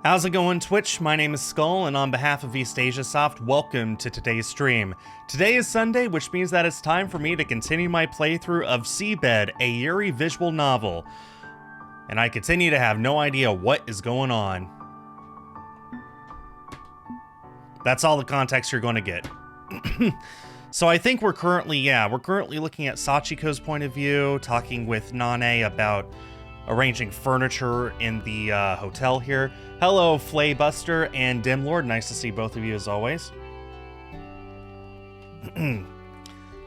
How's it going, Twitch? My name is Skull, and on behalf of East Asia Soft, welcome to today's stream. Today is Sunday, which means that it's time for me to continue my playthrough of SeaBed, a Yuri visual novel. And I continue to have no idea what is going on. That's all the context you're going to get. So I think we're currently looking at Sachiko's point of view, talking with Nane about arranging furniture in the hotel here. Hello, Flaybuster and Dimlord. Nice to see both of you as always.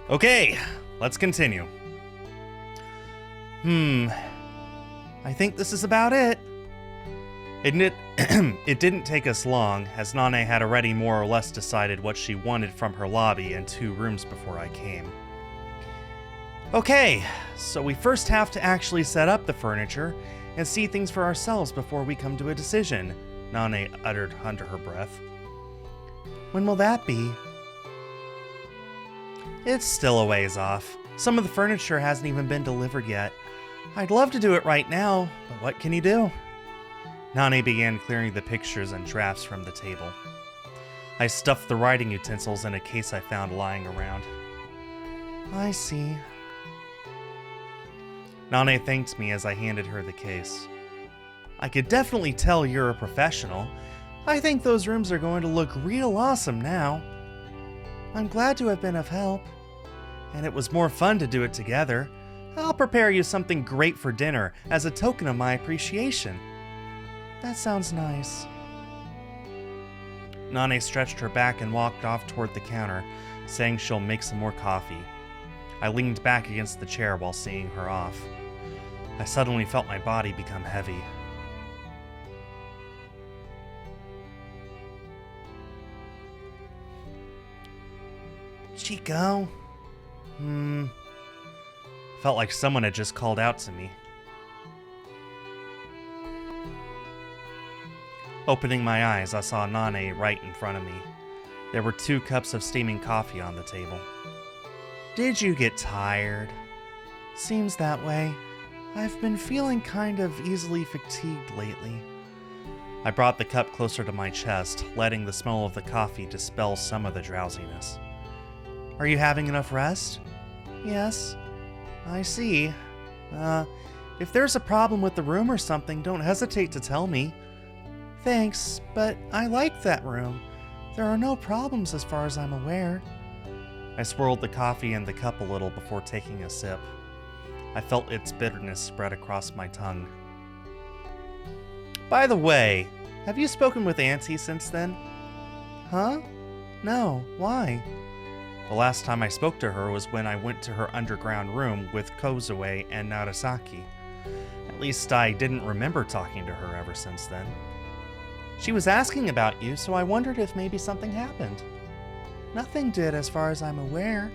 Okay, let's continue. I think this is about it. It didn't take us long, as Nane had already more or less decided what she wanted from her lobby and 2 rooms before I came. Okay, so we first have to actually set up the furniture and see things for ourselves before we come to a decision, Nane uttered under her breath. When will that be? It's still a ways off. Some of the furniture hasn't even been delivered yet. I'd love to do it right now, but what can you do? Nane began clearing the pictures and drafts from the table. I stuffed the writing utensils in a case I found lying around. I see. Nane thanked me as I handed her the case. I could definitely tell you're a professional. I think those rooms are going to look real awesome now. I'm glad to have been of help. And it was more fun to do it together. I'll prepare you something great for dinner as a token of my appreciation. That sounds nice. Nane stretched her back and walked off toward the counter, saying she'll make some more coffee. I leaned back against the chair while seeing her off. I suddenly felt my body become heavy. Chico? Felt like someone had just called out to me. Opening my eyes, I saw Nane right in front of me. There were 2 cups of steaming coffee on the table. Did you get tired? Seems that way. I've been feeling kind of easily fatigued lately. I brought the cup closer to my chest, letting the smell of the coffee dispel some of the drowsiness. Are you having enough rest? Yes. I see. If there's a problem with the room or something, don't hesitate to tell me. Thanks, but I like that room. There are no problems as far as I'm aware. I swirled the coffee in the cup a little before taking a sip. I felt its bitterness spread across my tongue. By the way, have you spoken with Auntie since then? Huh? No, why? The last time I spoke to her was when I went to her underground room with Kozue and Narasaki. At least I didn't remember talking to her ever since then. She was asking about you, so I wondered if maybe something happened. Nothing did as far as I'm aware.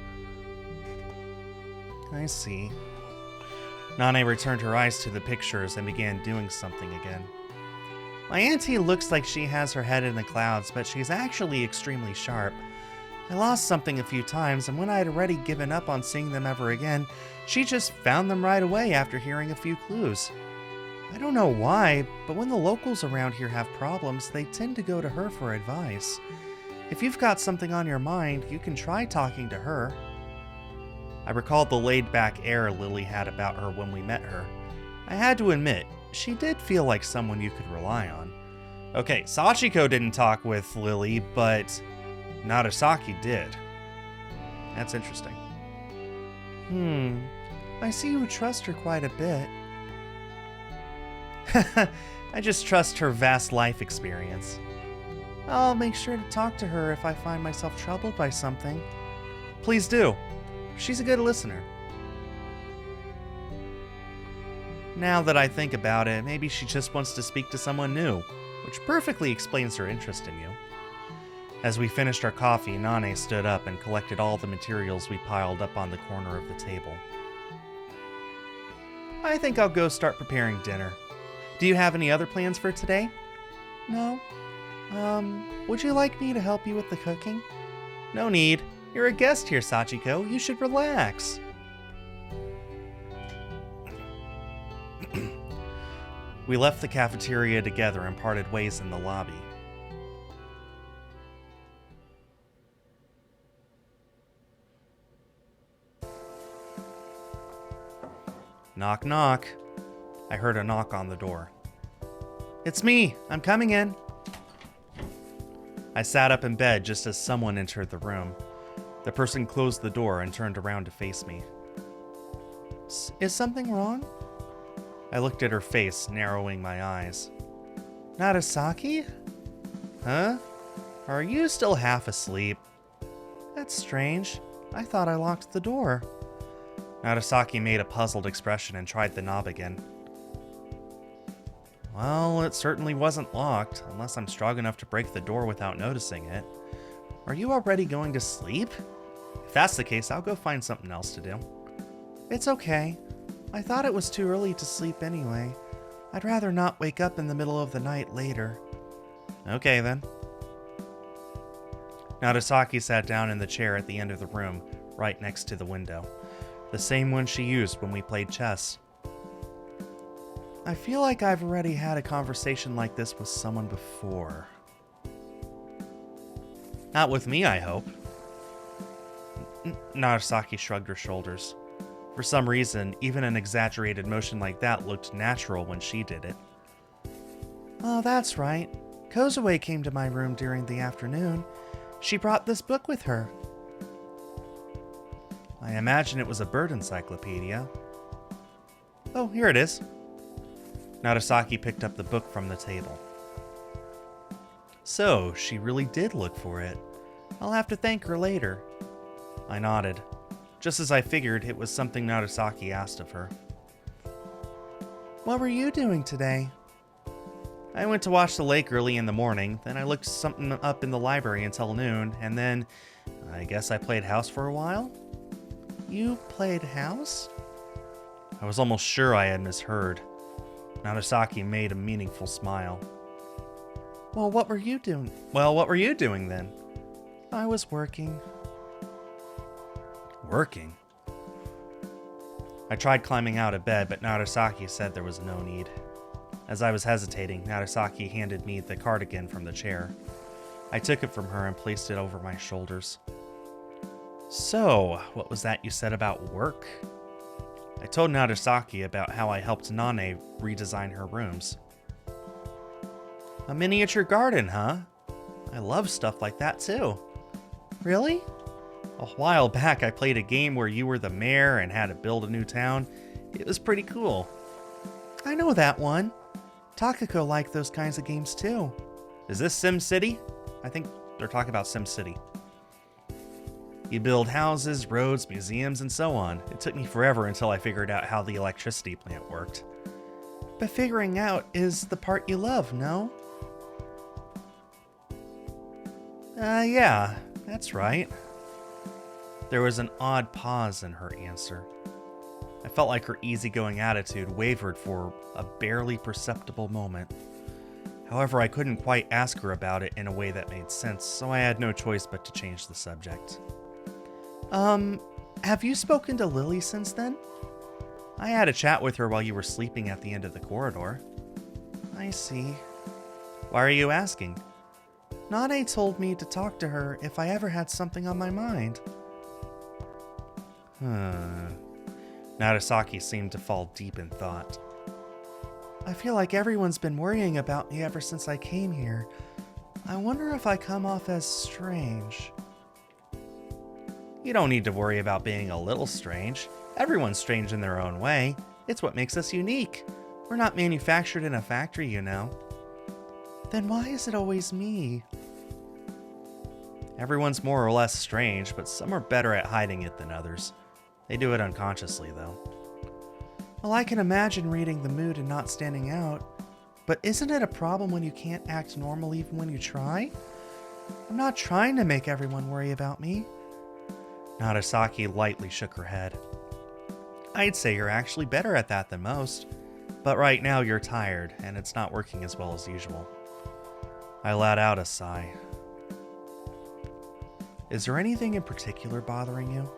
I see. Nane returned her eyes to the pictures and began doing something again. My auntie looks like she has her head in the clouds, but she's actually extremely sharp. I lost something a few times, and when I had already given up on seeing them ever again, she just found them right away after hearing a few clues. I don't know why, but when the locals around here have problems, they tend to go to her for advice. If you've got something on your mind, you can try talking to her. I recalled the laid-back air Lily had about her when we met her. I had to admit, she did feel like someone you could rely on. Okay, Sachiko didn't talk with Lily, but Narasaki did. That's interesting. I see you trust her quite a bit. I just trust her vast life experience. I'll make sure to talk to her if I find myself troubled by something. Please do. She's a good listener. Now that I think about it, maybe she just wants to speak to someone new, which perfectly explains her interest in you. As we finished our coffee, Nane stood up and collected all the materials we piled up on the corner of the table. I think I'll go start preparing dinner. Do you have any other plans for today? No. Would you like me to help you with the cooking? No need. You're a guest here, Sachiko. You should relax. We left the cafeteria together and parted ways in the lobby. Knock, knock. I heard a knock on the door. It's me. I'm coming in. I sat up in bed just as someone entered the room. The person closed the door and turned around to face me. Is something wrong? I looked at her face, narrowing my eyes. Nagasaki? Huh? Are you still half asleep? That's strange. I thought I locked the door. Nagasaki made a puzzled expression and tried the knob again. Well, it certainly wasn't locked, unless I'm strong enough to break the door without noticing it. Are you already going to sleep? If that's the case, I'll go find something else to do. It's okay. I thought it was too early to sleep anyway. I'd rather not wake up in the middle of the night later. Okay, then. Nagasaki sat down in the chair at the end of the room, right next to the window. The same one she used when we played chess. I feel like I've already had a conversation like this with someone before. Not with me, I hope. Nagasaki shrugged her shoulders. For some reason, even an exaggerated motion like that looked natural when she did it. Oh, that's right. Kozue came to my room during the afternoon. She brought this book with her. I imagine it was a bird encyclopedia. Oh, here it is. Nagasaki picked up the book from the table. So, she really did look for it. I'll have to thank her later. I nodded. Just as I figured, it was something Nagasaki asked of her. What were you doing today? I went to watch the lake early in the morning, then I looked something up in the library until noon, and then I guess I played house for a while? You played house? I was almost sure I had misheard. Nagasaki made a meaningful smile. Well, what were you doing? What were you doing then? I was working. Working? I tried climbing out of bed, but Nagasaki said there was no need. As I was hesitating, Nagasaki handed me the cardigan from the chair. I took it from her and placed it over my shoulders. So, what was that you said about work? I told Nagasaki about how I helped Nane redesign her rooms. A miniature garden, huh? I love stuff like that too. Really? A while back I played a game where you were the mayor and had to build a new town. It was pretty cool. I know that one. Takako liked those kinds of games too. Is this SimCity? I think they're talking about SimCity. You build houses, roads, museums, and so on. It took me forever until I figured out how the electricity plant worked. But figuring out is the part you love, no? Yeah, that's right. There was an odd pause in her answer. I felt like her easygoing attitude wavered for a barely perceptible moment. However, I couldn't quite ask her about it in a way that made sense, so I had no choice but to change the subject. Have you spoken to Lily since then? I had a chat with her while you were sleeping at the end of the corridor. I see. Why are you asking? Nane told me to talk to her if I ever had something on my mind. Nagasaki seemed to fall deep in thought. I feel like everyone's been worrying about me ever since I came here. I wonder if I come off as strange. You don't need to worry about being a little strange. Everyone's strange in their own way. It's what makes us unique. We're not manufactured in a factory, you know. Then why is it always me? Everyone's more or less strange, but some are better at hiding it than others. They do it unconsciously, though. Well, I can imagine reading the mood and not standing out. But isn't it a problem when you can't act normal even when you try? I'm not trying to make everyone worry about me. Nagasaki lightly shook her head. I'd say you're actually better at that than most. But right now you're tired, and it's not working as well as usual. I let out a sigh. Is there anything in particular bothering you?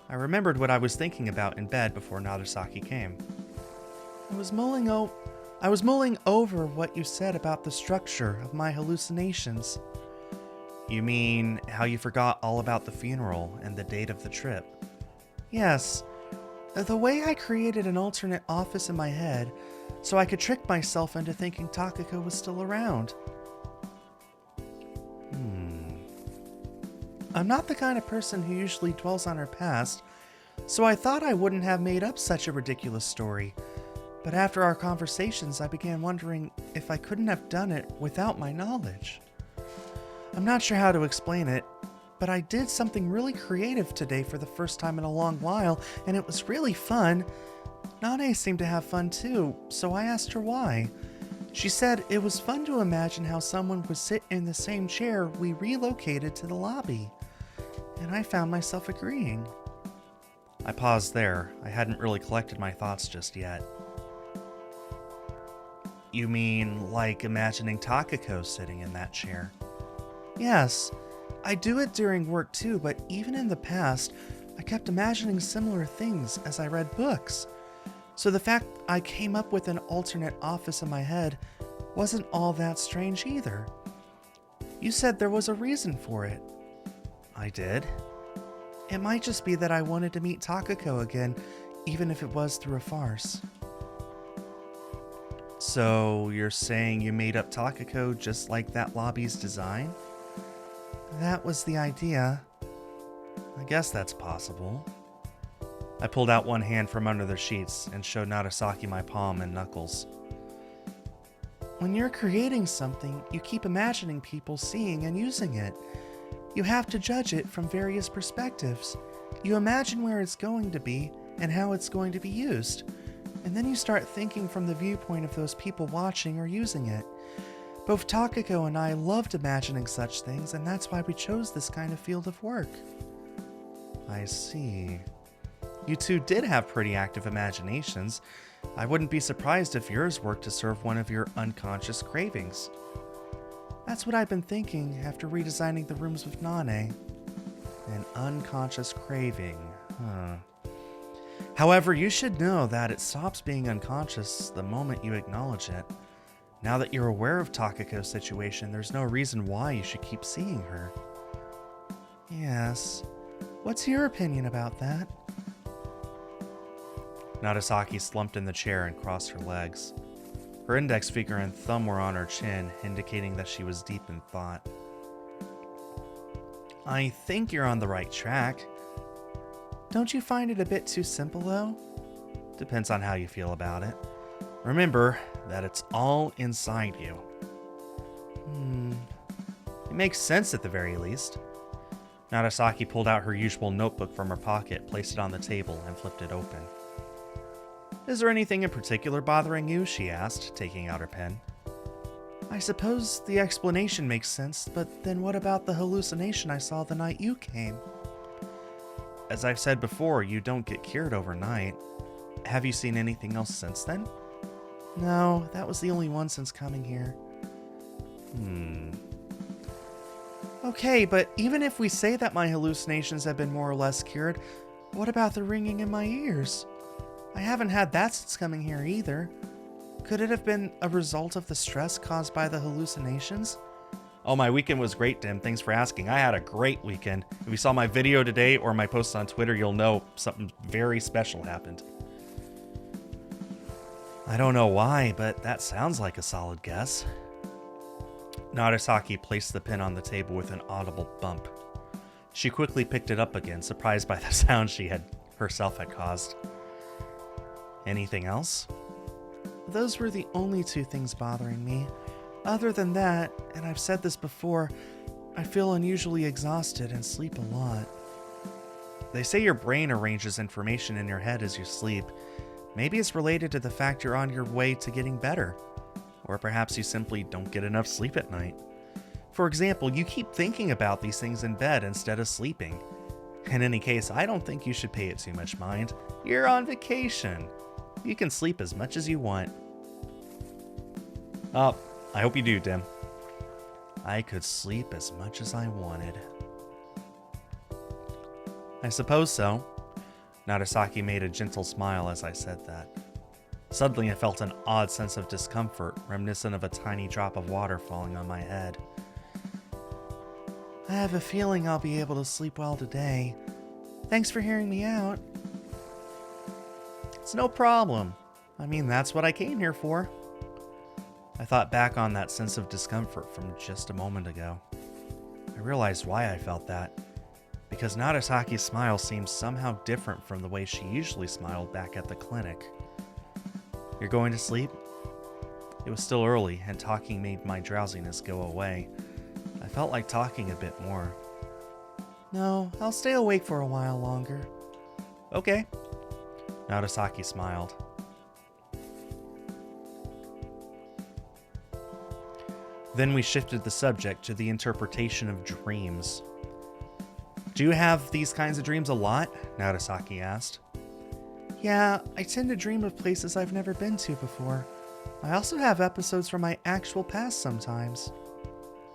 I remembered what I was thinking about in bed before Nagasaki came. I was mulling I was mulling over what you said about the structure of my hallucinations. You mean how you forgot all about the funeral and the date of the trip? Yes. The way I created an alternate office in my head so I could trick myself into thinking Takako was still around. I'm not the kind of person who usually dwells on her past, so I thought I wouldn't have made up such a ridiculous story. But after our conversations, I began wondering if I couldn't have done it without my knowledge. I'm not sure how to explain it, but I did something really creative today for the first time in a long while, and it was really fun. Nane seemed to have fun too, so I asked her why. She said it was fun to imagine how someone would sit in the same chair we relocated to the lobby. And I found myself agreeing. I paused there. I hadn't really collected my thoughts just yet. You mean like imagining Takako sitting in that chair? Yes, I do it during work too, but even in the past, I kept imagining similar things as I read books. So the fact I came up with an alternate office in my head wasn't all that strange either. You said there was a reason for it. I did. It might just be that I wanted to meet Takako again, even if it was through a farce. So you're saying you made up Takako just like that lobby's design? That was the idea. I guess that's possible. I pulled out one hand from under the sheets and showed Nagasaki my palm and knuckles. When you're creating something, you keep imagining people seeing and using it. You have to judge it from various perspectives. You imagine where it's going to be and how it's going to be used. And then you start thinking from the viewpoint of those people watching or using it. Both Takako and I loved imagining such things, and that's why we chose this kind of field of work. I see. You two did have pretty active imaginations. I wouldn't be surprised if yours worked to serve one of your unconscious cravings. That's what I've been thinking after redesigning the rooms with Nane. An unconscious craving, huh? However, you should know that it stops being unconscious the moment you acknowledge it. Now that you're aware of Takako's situation, there's no reason why you should keep seeing her. Yes. What's your opinion about that? Nagasaki slumped in the chair and crossed her legs. Her index finger and thumb were on her chin, indicating that she was deep in thought. I think you're on the right track. Don't you find it a bit too simple, though? Depends on how you feel about it. Remember that it's all inside you. It makes sense at the very least. Nagasaki pulled out her usual notebook from her pocket, placed it on the table, and flipped it open. Is there anything in particular bothering you? She asked, taking out her pen. I suppose the explanation makes sense, but then what about the hallucination I saw the night you came? As I've said before, you don't get cured overnight. Have you seen anything else since then? No, that was the only one since coming here. Okay, but even if we say that my hallucinations have been more or less cured, what about the ringing in my ears? I haven't had that since coming here either. Could it have been a result of the stress caused by the hallucinations? Oh, my weekend was great, Dim. Thanks for asking. I had a great weekend. If you saw my video today or my posts on Twitter, you'll know something very special happened. I don't know why, but that sounds like a solid guess. Nagasaki placed the pen on the table with an audible bump. She quickly picked it up again, surprised by the sound she had herself had caused. Anything else? Those were the only two things bothering me. Other than that, and I've said this before, I feel unusually exhausted and sleep a lot. They say your brain arranges information in your head as you sleep. Maybe it's related to the fact you're on your way to getting better. Or perhaps you simply don't get enough sleep at night. For example, you keep thinking about these things in bed instead of sleeping. In any case, I don't think you should pay it too much mind. You're on vacation. You can sleep as much as you want. Oh, I hope you do, Dim. I could sleep as much as I wanted. I suppose so. Nagasaki made a gentle smile as I said that. Suddenly, I felt an odd sense of discomfort, reminiscent of a tiny drop of water falling on my head. I have a feeling I'll be able to sleep well today. Thanks for hearing me out. It's no problem. I mean, that's what I came here for. I thought back on that sense of discomfort from just a moment ago. I realized why I felt that. Because Narasaki's smile seemed somehow different from the way she usually smiled back at the clinic. You're going to sleep? It was still early, and talking made my drowsiness go away. I felt like talking a bit more. No, I'll stay awake for a while longer. Okay. Narasaki smiled. Then we shifted the subject to the interpretation of dreams. Do you have these kinds of dreams a lot? Narasaki asked. Yeah, I tend to dream of places I've never been to before. I also have episodes from my actual past sometimes.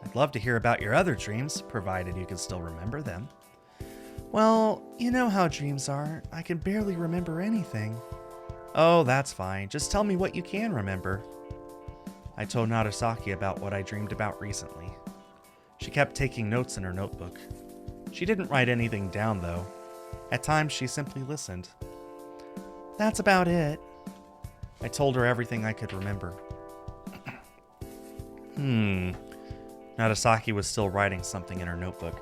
I'd love to hear about your other dreams, provided you can still remember them. Well, you know how dreams are. I can barely remember anything. Oh, that's fine. Just tell me what you can remember. I told Narasaki about what I dreamed about recently. She kept taking notes in her notebook. She didn't write anything down, though. At times, she simply listened. That's about it. I told her everything I could remember. Narasaki was still writing something in her notebook.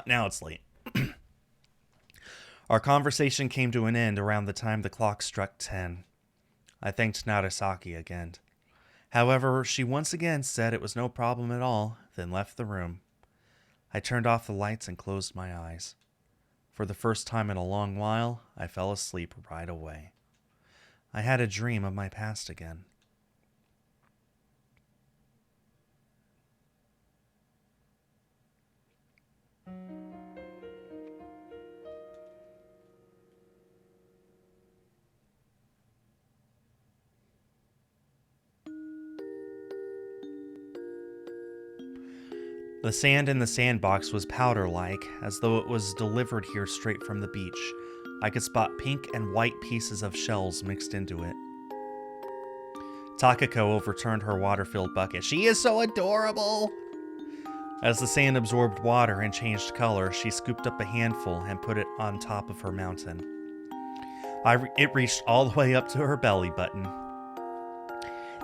Now it's late. Our conversation came to an end around the time the clock struck 10. I thanked Narasaki again. However, she once again said it was no problem at all, then left the room. I turned off the lights and closed my eyes. For the first time in a long while, I fell asleep right away. I had a dream of my past again. The sand in the sandbox was powder-like, as though it was delivered here straight from the beach. I could spot pink and white pieces of shells mixed into it. Takako overturned her water-filled bucket. She is so adorable! As the sand absorbed water and changed color, she scooped up a handful and put it on top of her mountain. It reached all the way up to her belly button.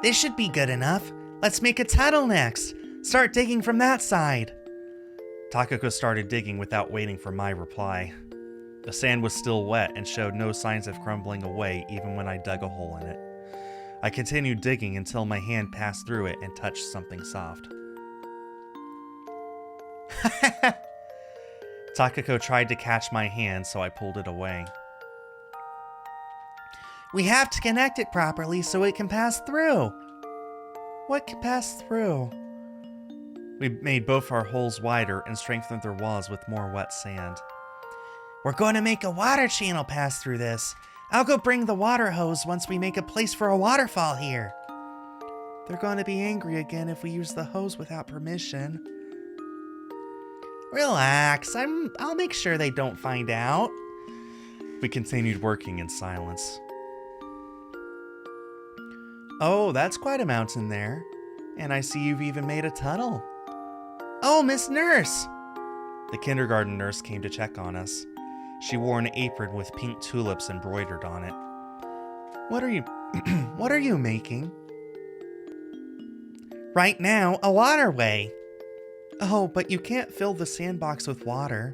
This should be good enough. Let's make a tunnel next. Start digging from that side. Takako started digging without waiting for my reply. The sand was still wet and showed no signs of crumbling away even when I dug a hole in it. I continued digging until my hand passed through it and touched something soft. Takako tried to catch my hand, so I pulled it away. We have to connect it properly so it can pass through. What can pass through? We made both our holes wider and strengthened their walls with more wet sand. We're going to make a water channel pass through this. I'll go bring the water hose once we make a place for a waterfall here. They're going to be angry again if we use the hose without permission. Relax, I'll make sure they don't find out. We continued working in silence. Oh, that's quite a mountain there. And I see you've even made a tunnel. Oh, Miss Nurse! The kindergarten nurse came to check on us. She wore an apron with pink tulips embroidered on it. What are you making? Right now, a waterway. Oh, but you can't fill the sandbox with water.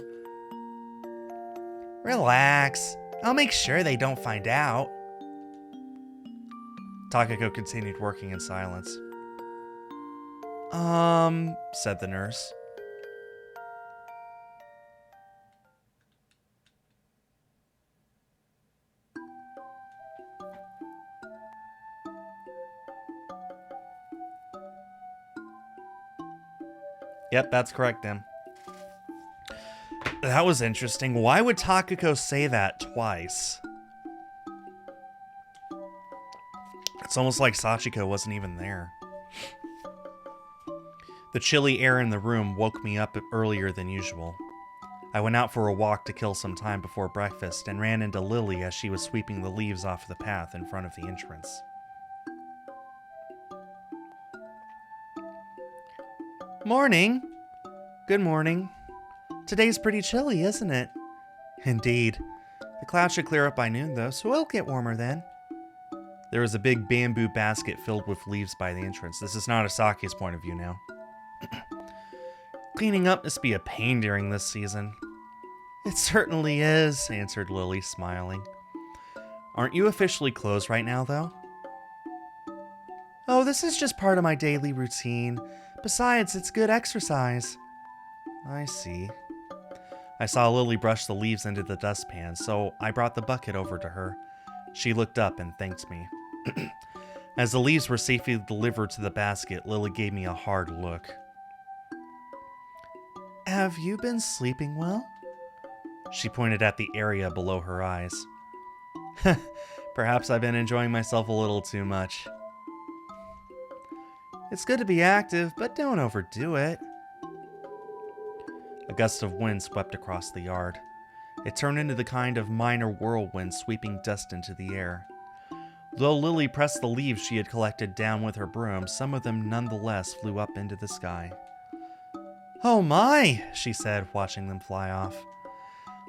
Relax. I'll make sure they don't find out. Takako continued working in silence. Said the nurse. Yep, that's correct, Dim. That was interesting. Why would Takako say that twice? It's almost like Sachiko wasn't even there. The chilly air in the room woke me up earlier than usual. I went out for a walk to kill some time before breakfast and ran into Lily as she was sweeping the leaves off the path in front of the entrance. Morning! Good morning. Today's pretty chilly, isn't it? Indeed. The clouds should clear up by noon, though, so it'll get warmer then. There was a big bamboo basket filled with leaves by the entrance. This is not Asaki's point of view now. Cleaning up must be a pain during this season. It certainly is, answered Lily, smiling. Aren't you officially closed right now, though? Oh, this is just part of my daily routine. Besides, it's good exercise. I see. I saw Lily brush the leaves into the dustpan, so I brought the bucket over to her. She looked up and thanked me. As the leaves were safely delivered to the basket, Lily gave me a hard look. Have you been sleeping well? She pointed at the area below her eyes. Perhaps I've been enjoying myself a little too much. It's good to be active, but don't overdo it. A gust of wind swept across the yard. It turned into the kind of minor whirlwind sweeping dust into the air. Though Lily pressed the leaves she had collected down with her broom, some of them nonetheless flew up into the sky. Oh my, she said, watching them fly off.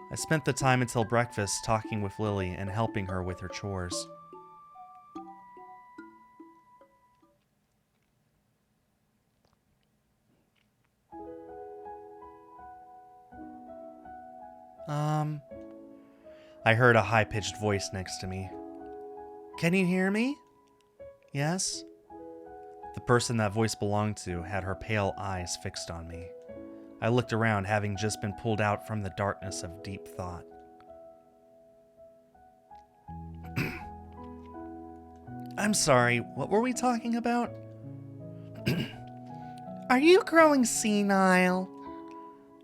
I spent the time until breakfast talking with Lily and helping her with her chores. I heard a high-pitched voice next to me. Can you hear me? Yes? The person that voice belonged to had her pale eyes fixed on me. I looked around, having just been pulled out from the darkness of deep thought. I'm sorry, what were we talking about? Are you growing senile?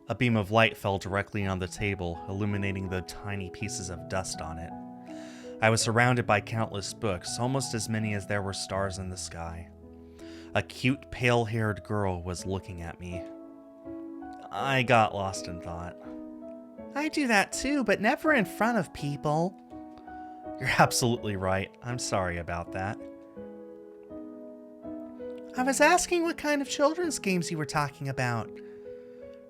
A beam of light fell directly on the table, illuminating the tiny pieces of dust on it. I was surrounded by countless books, almost as many as there were stars in the sky. A cute, pale-haired girl was looking at me. I got lost in thought. I do that too, but never in front of people. You're absolutely right. I'm sorry about that. I was asking what kind of children's games you were talking about.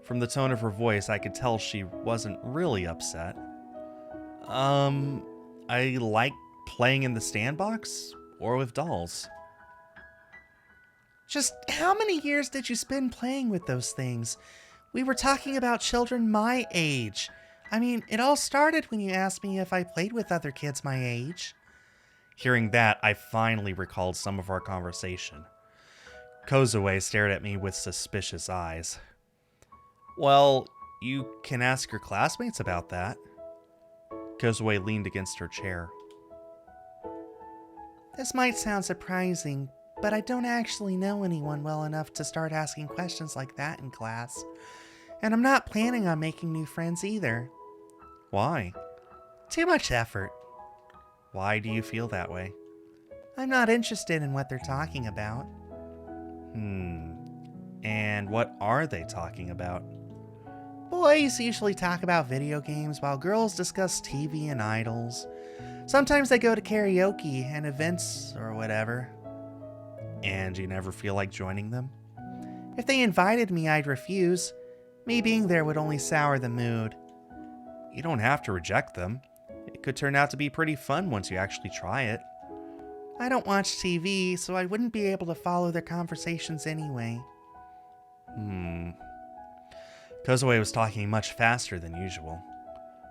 From the tone of her voice, I could tell she wasn't really upset. I like playing in the sandbox or with dolls. Just how many years did you spend playing with those things? We were talking about children my age. I mean, it all started when you asked me if I played with other kids my age. Hearing that, I finally recalled some of our conversation. Kozue stared at me with suspicious eyes. Well, you can ask your classmates about that. Kozue leaned against her chair. This might sound surprising, but I don't actually know anyone well enough to start asking questions like that in class. And I'm not planning on making new friends either. Why? Too much effort. Why do you feel that way? I'm not interested in what they're talking about. And what are they talking about? Boys usually talk about video games while girls discuss TV and idols. Sometimes they go to karaoke and events or whatever. And you never feel like joining them? If they invited me, I'd refuse. Me being there would only sour the mood. You don't have to reject them. It could turn out to be pretty fun once you actually try it. I don't watch TV, so I wouldn't be able to follow their conversations anyway. Kozue was talking much faster than usual.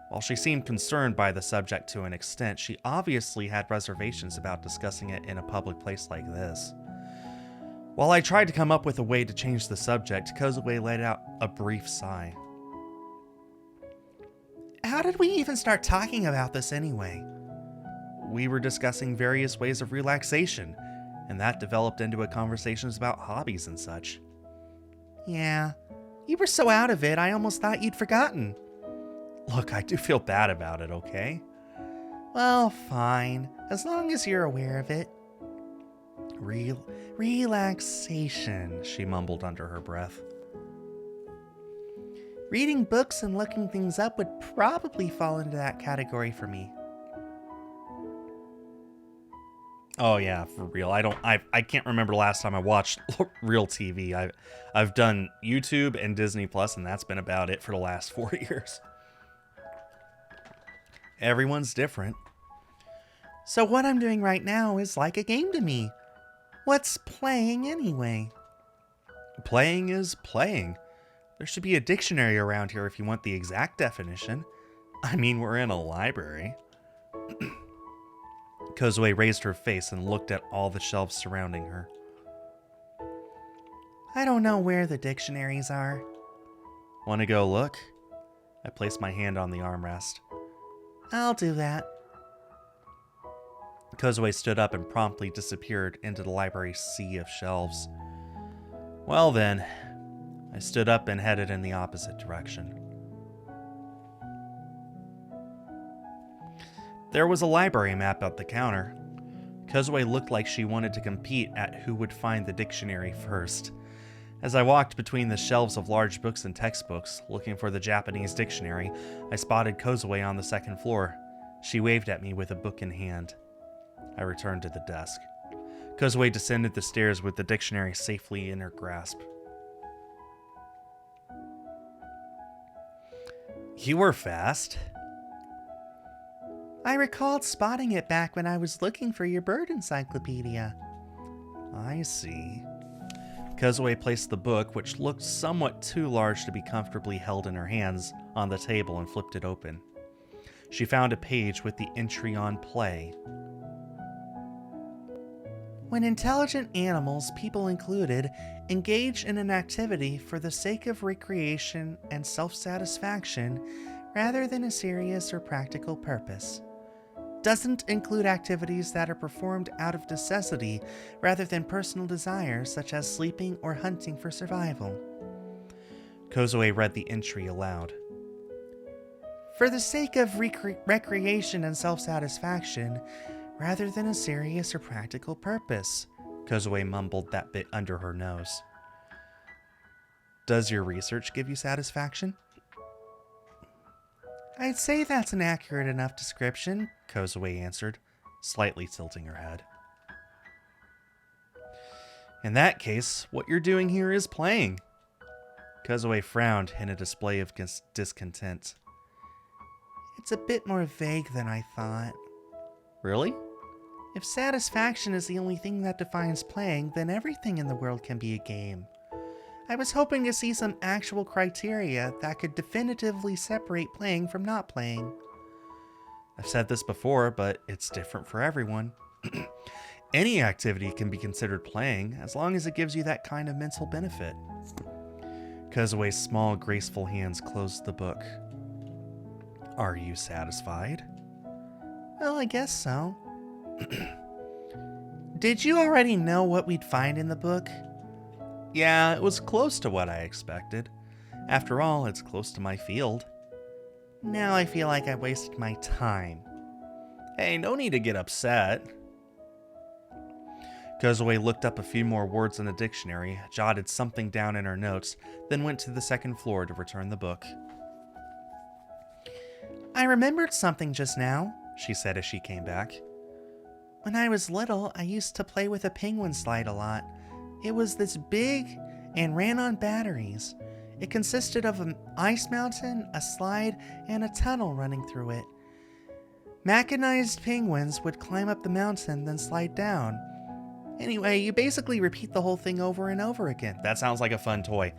While she seemed concerned by the subject to an extent, she obviously had reservations about discussing it in a public place like this. While I tried to come up with a way to change the subject, Kozue let out a brief sigh. How did we even start talking about this anyway? We were discussing various ways of relaxation, and that developed into a conversation about hobbies and such. Yeah, you were so out of it, I almost thought you'd forgotten. Look, I do feel bad about it, okay? Well, fine, as long as you're aware of it. Relaxation, she mumbled under her breath. Reading books and looking things up would probably fall into that category for me. Oh yeah, for real. I can't remember the last time I watched real TV. I've done YouTube and Disney Plus, and that's been about it for the last 4 years. Everyone's different. So what I'm doing right now is like a game to me. What's playing anyway? Playing is playing. There should be a dictionary around here if you want the exact definition. I mean, we're in a library. Kozue raised her face and looked at all the shelves surrounding her. I don't know where the dictionaries are. Want to go look? I placed my hand on the armrest. I'll do that. Kozue stood up and promptly disappeared into the library's sea of shelves. Well then, I stood up and headed in the opposite direction. There was a library map at the counter. Kozue looked like she wanted to compete at who would find the dictionary first. As I walked between the shelves of large books and textbooks, looking for the Japanese dictionary, I spotted Kozue on the second floor. She waved at me with a book in hand. I returned to the desk. Kozue descended the stairs with the dictionary safely in her grasp. You were fast. I recalled spotting it back when I was looking for your bird encyclopedia. I see. Kozue placed the book, which looked somewhat too large to be comfortably held in her hands, on the table and flipped it open. She found a page with the entry on play. When intelligent animals, people included, engage in an activity for the sake of recreation and self-satisfaction rather than a serious or practical purpose. Doesn't include activities that are performed out of necessity rather than personal desires such as sleeping or hunting for survival. Kozue read the entry aloud. For the sake of recreation and self-satisfaction, rather than a serious or practical purpose, Kozue mumbled that bit under her nose. Does your research give you satisfaction? I'd say that's an accurate enough description, Kozue answered, slightly tilting her head. In that case, what you're doing here is playing. Kozue frowned in a display of discontent. It's a bit more vague than I thought. Really? If satisfaction is the only thing that defines playing, then everything in the world can be a game. I was hoping to see some actual criteria that could definitively separate playing from not playing. I've said this before, but it's different for everyone. Any activity can be considered playing as long as it gives you that kind of mental benefit. Kozue's small, graceful hands closed the book. Are you satisfied? Well, I guess so. Did you already know what we'd find in the book? Yeah, it was close to what I expected. After all, it's close to my field. Now I feel like I wasted my time. Hey, no need to get upset. Kozue looked up a few more words in the dictionary, jotted something down in her notes, then went to the second floor to return the book. I remembered something just now, she said as she came back. When I was little, I used to play with a penguin slide a lot. It was this big and ran on batteries. It consisted of an ice mountain, a slide, and a tunnel running through it. Mechanized penguins would climb up the mountain, then slide down. Anyway, you basically repeat the whole thing over and over again. That sounds like a fun toy.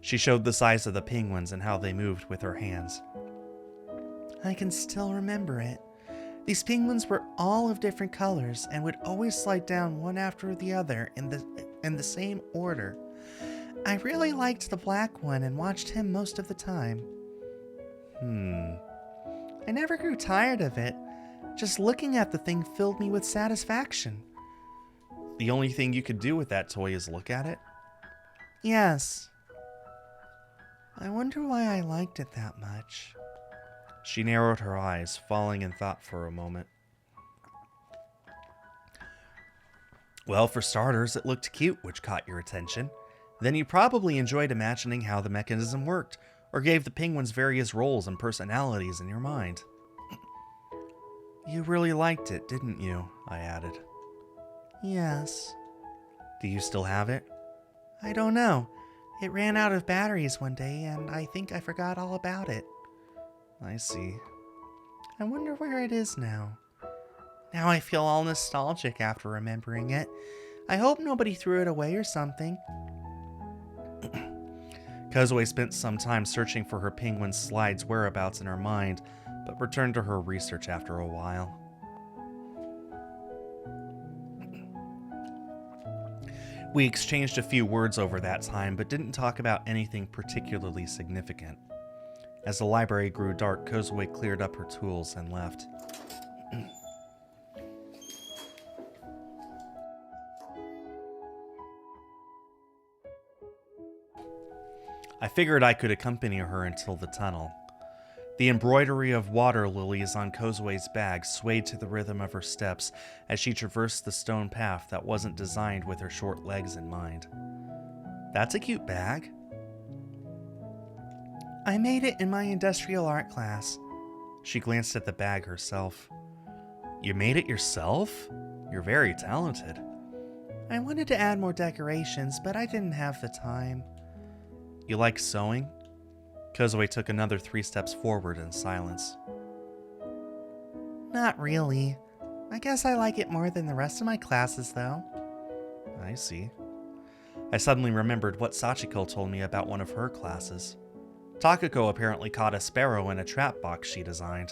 She showed the size of the penguins and how they moved with her hands. I can still remember it. These penguins were all of different colors and would always slide down one after the other in the same order. I really liked the black one and watched him most of the time. I never grew tired of it. Just looking at the thing filled me with satisfaction. The only thing you could do with that toy is look at it? Yes. I wonder why I liked it that much. She narrowed her eyes, falling in thought for a moment. Well, for starters, it looked cute, which caught your attention. Then you probably enjoyed imagining how the mechanism worked, or gave the penguins various roles and personalities in your mind. You really liked it, didn't you? I added. Yes. Do you still have it? I don't know. It ran out of batteries one day, and I think I forgot all about it. I see. I wonder where it is now. Now I feel all nostalgic after remembering it. I hope nobody threw it away or something. Kozue spent some time searching for her penguin slide's whereabouts in her mind, but returned to her research after a while. We exchanged a few words over that time, but didn't talk about anything particularly significant. As the library grew dark, Kozue cleared up her tools and left. I figured I could accompany her until the tunnel. The embroidery of water lilies on Kozue's bag swayed to the rhythm of her steps as she traversed the stone path that wasn't designed with her short legs in mind. That's a cute bag. I made it in my industrial art class. She glanced at the bag herself. You made it yourself? You're very talented. I wanted to add more decorations, but I didn't have the time. You like sewing? Kozue took another 3 steps forward in silence. Not really. I guess I like it more than the rest of my classes, though. I see. I suddenly remembered what Sachiko told me about one of her classes. Takako apparently caught a sparrow in a trap box she designed.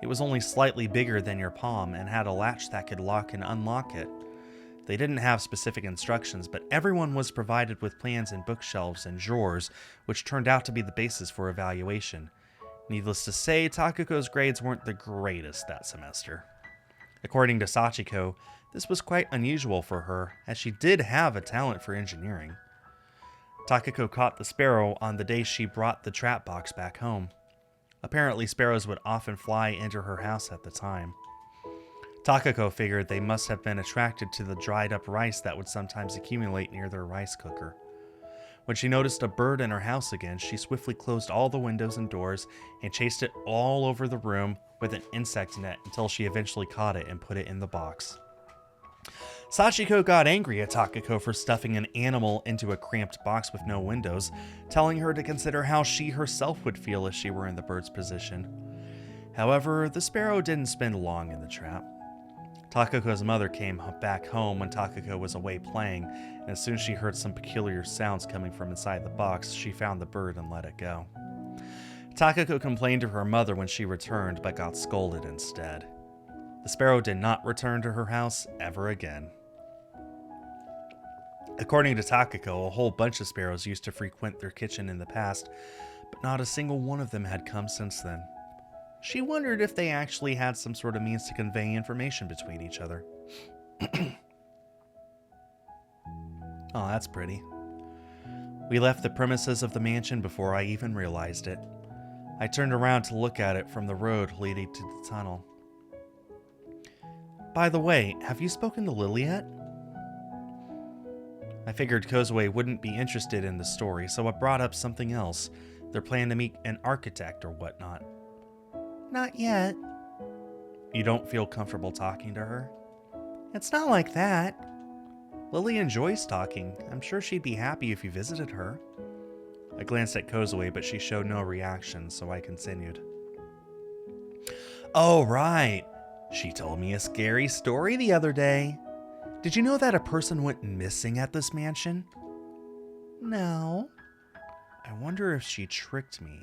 It was only slightly bigger than your palm and had a latch that could lock and unlock it. They didn't have specific instructions, but everyone was provided with plans and bookshelves and drawers, which turned out to be the basis for evaluation. Needless to say, Takako's grades weren't the greatest that semester. According to Sachiko, this was quite unusual for her, as she did have a talent for engineering. Takako caught the sparrow on the day she brought the trap box back home. Apparently, sparrows would often fly into her house at the time. Takako figured they must have been attracted to the dried up rice that would sometimes accumulate near their rice cooker. When she noticed a bird in her house again, she swiftly closed all the windows and doors and chased it all over the room with an insect net until she eventually caught it and put it in the box. Sachiko got angry at Takako for stuffing an animal into a cramped box with no windows, telling her to consider how she herself would feel if she were in the bird's position. However, the sparrow didn't spend long in the trap. Takako's mother came back home when Takako was away playing, and as soon as she heard some peculiar sounds coming from inside the box, she found the bird and let it go. Takako complained to her mother when she returned, but got scolded instead. The sparrow did not return to her house ever again. According to Takako, a whole bunch of sparrows used to frequent their kitchen in the past, but not a single one of them had come since then. She wondered if they actually had some sort of means to convey information between each other. Oh, that's pretty. We left the premises of the mansion before I even realized it. I turned around to look at it from the road leading to the tunnel. By the way, have you spoken to Lily yet? I figured Kozue wouldn't be interested in the story, so I brought up something else. Their plan to meet an architect or whatnot. Not yet. You don't feel comfortable talking to her? It's not like that. Lily enjoys talking. I'm sure she'd be happy if you visited her. I glanced at Kozue, but she showed no reaction, so I continued. Oh, right. She told me a scary story the other day. Did you know that a person went missing at this mansion? No. I wonder if she tricked me.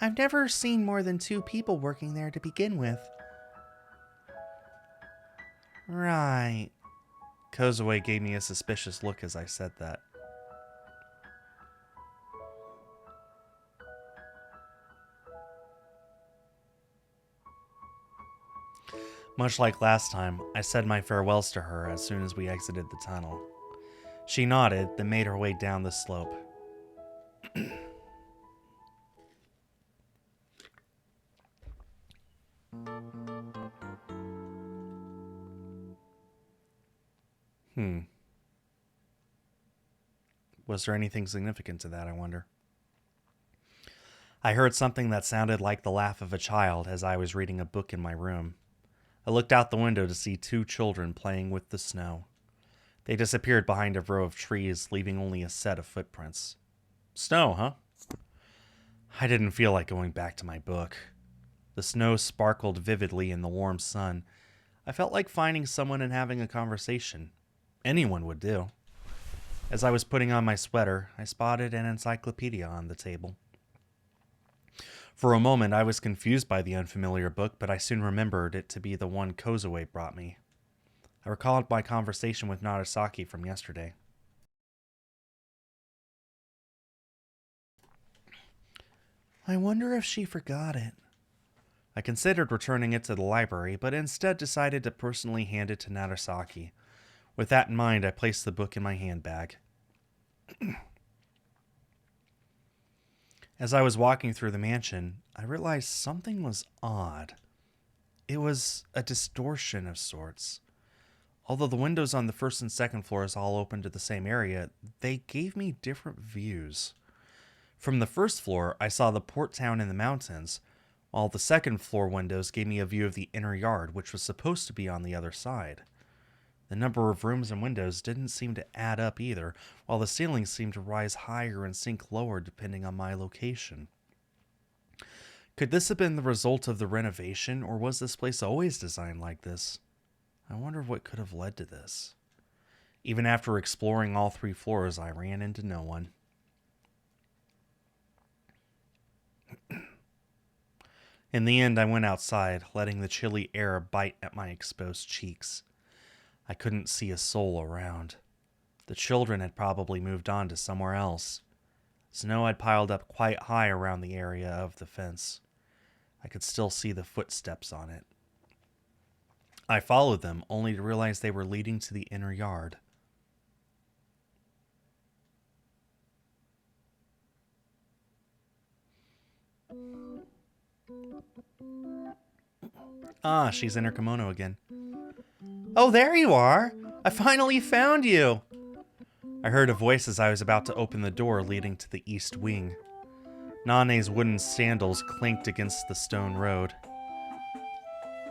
I've never seen more than 2 people working there to begin with. Right. Kozue gave me a suspicious look as I said that. Much like last time, I said my farewells to her as soon as we exited the tunnel. She nodded, then made her way down the slope. Was there anything significant to that, I wonder? I heard something that sounded like the laugh of a child as I was reading a book in my room. I looked out the window to see two children playing with the snow. They disappeared behind a row of trees, leaving only a set of footprints. Snow, huh? I didn't feel like going back to my book. The snow sparkled vividly in the warm sun. I felt like finding someone and having a conversation. Anyone would do. As I was putting on my sweater, I spotted an encyclopedia on the table. For a moment, I was confused by the unfamiliar book, but I soon remembered it to be the one Kozue brought me. I recalled my conversation with Nagasaki from yesterday. I wonder if she forgot it. I considered returning it to the library, but instead decided to personally hand it to Nagasaki. With that in mind, I placed the book in my handbag. As I was walking through the mansion, I realized something was odd. It was a distortion of sorts. Although the windows on the first and second floors all opened to the same area, they gave me different views. From the first floor, I saw the port town in the mountains, while the second floor windows gave me a view of the inner yard, which was supposed to be on the other side. The number of rooms and windows didn't seem to add up either, while the ceilings seemed to rise higher and sink lower depending on my location. Could this have been the result of the renovation, or was this place always designed like this? I wonder what could have led to this. Even after exploring all 3 floors, I ran into no one. In the end, I went outside, letting the chilly air bite at my exposed cheeks. I couldn't see a soul around. The children had probably moved on to somewhere else. Snow had piled up quite high around the area of the fence. I could still see the footsteps on it. I followed them, only to realize they were leading to the inner yard. Ah, she's in her kimono again. Oh, there you are! I finally found you! I heard a voice as I was about to open the door leading to the east wing. Nane's wooden sandals clinked against the stone road.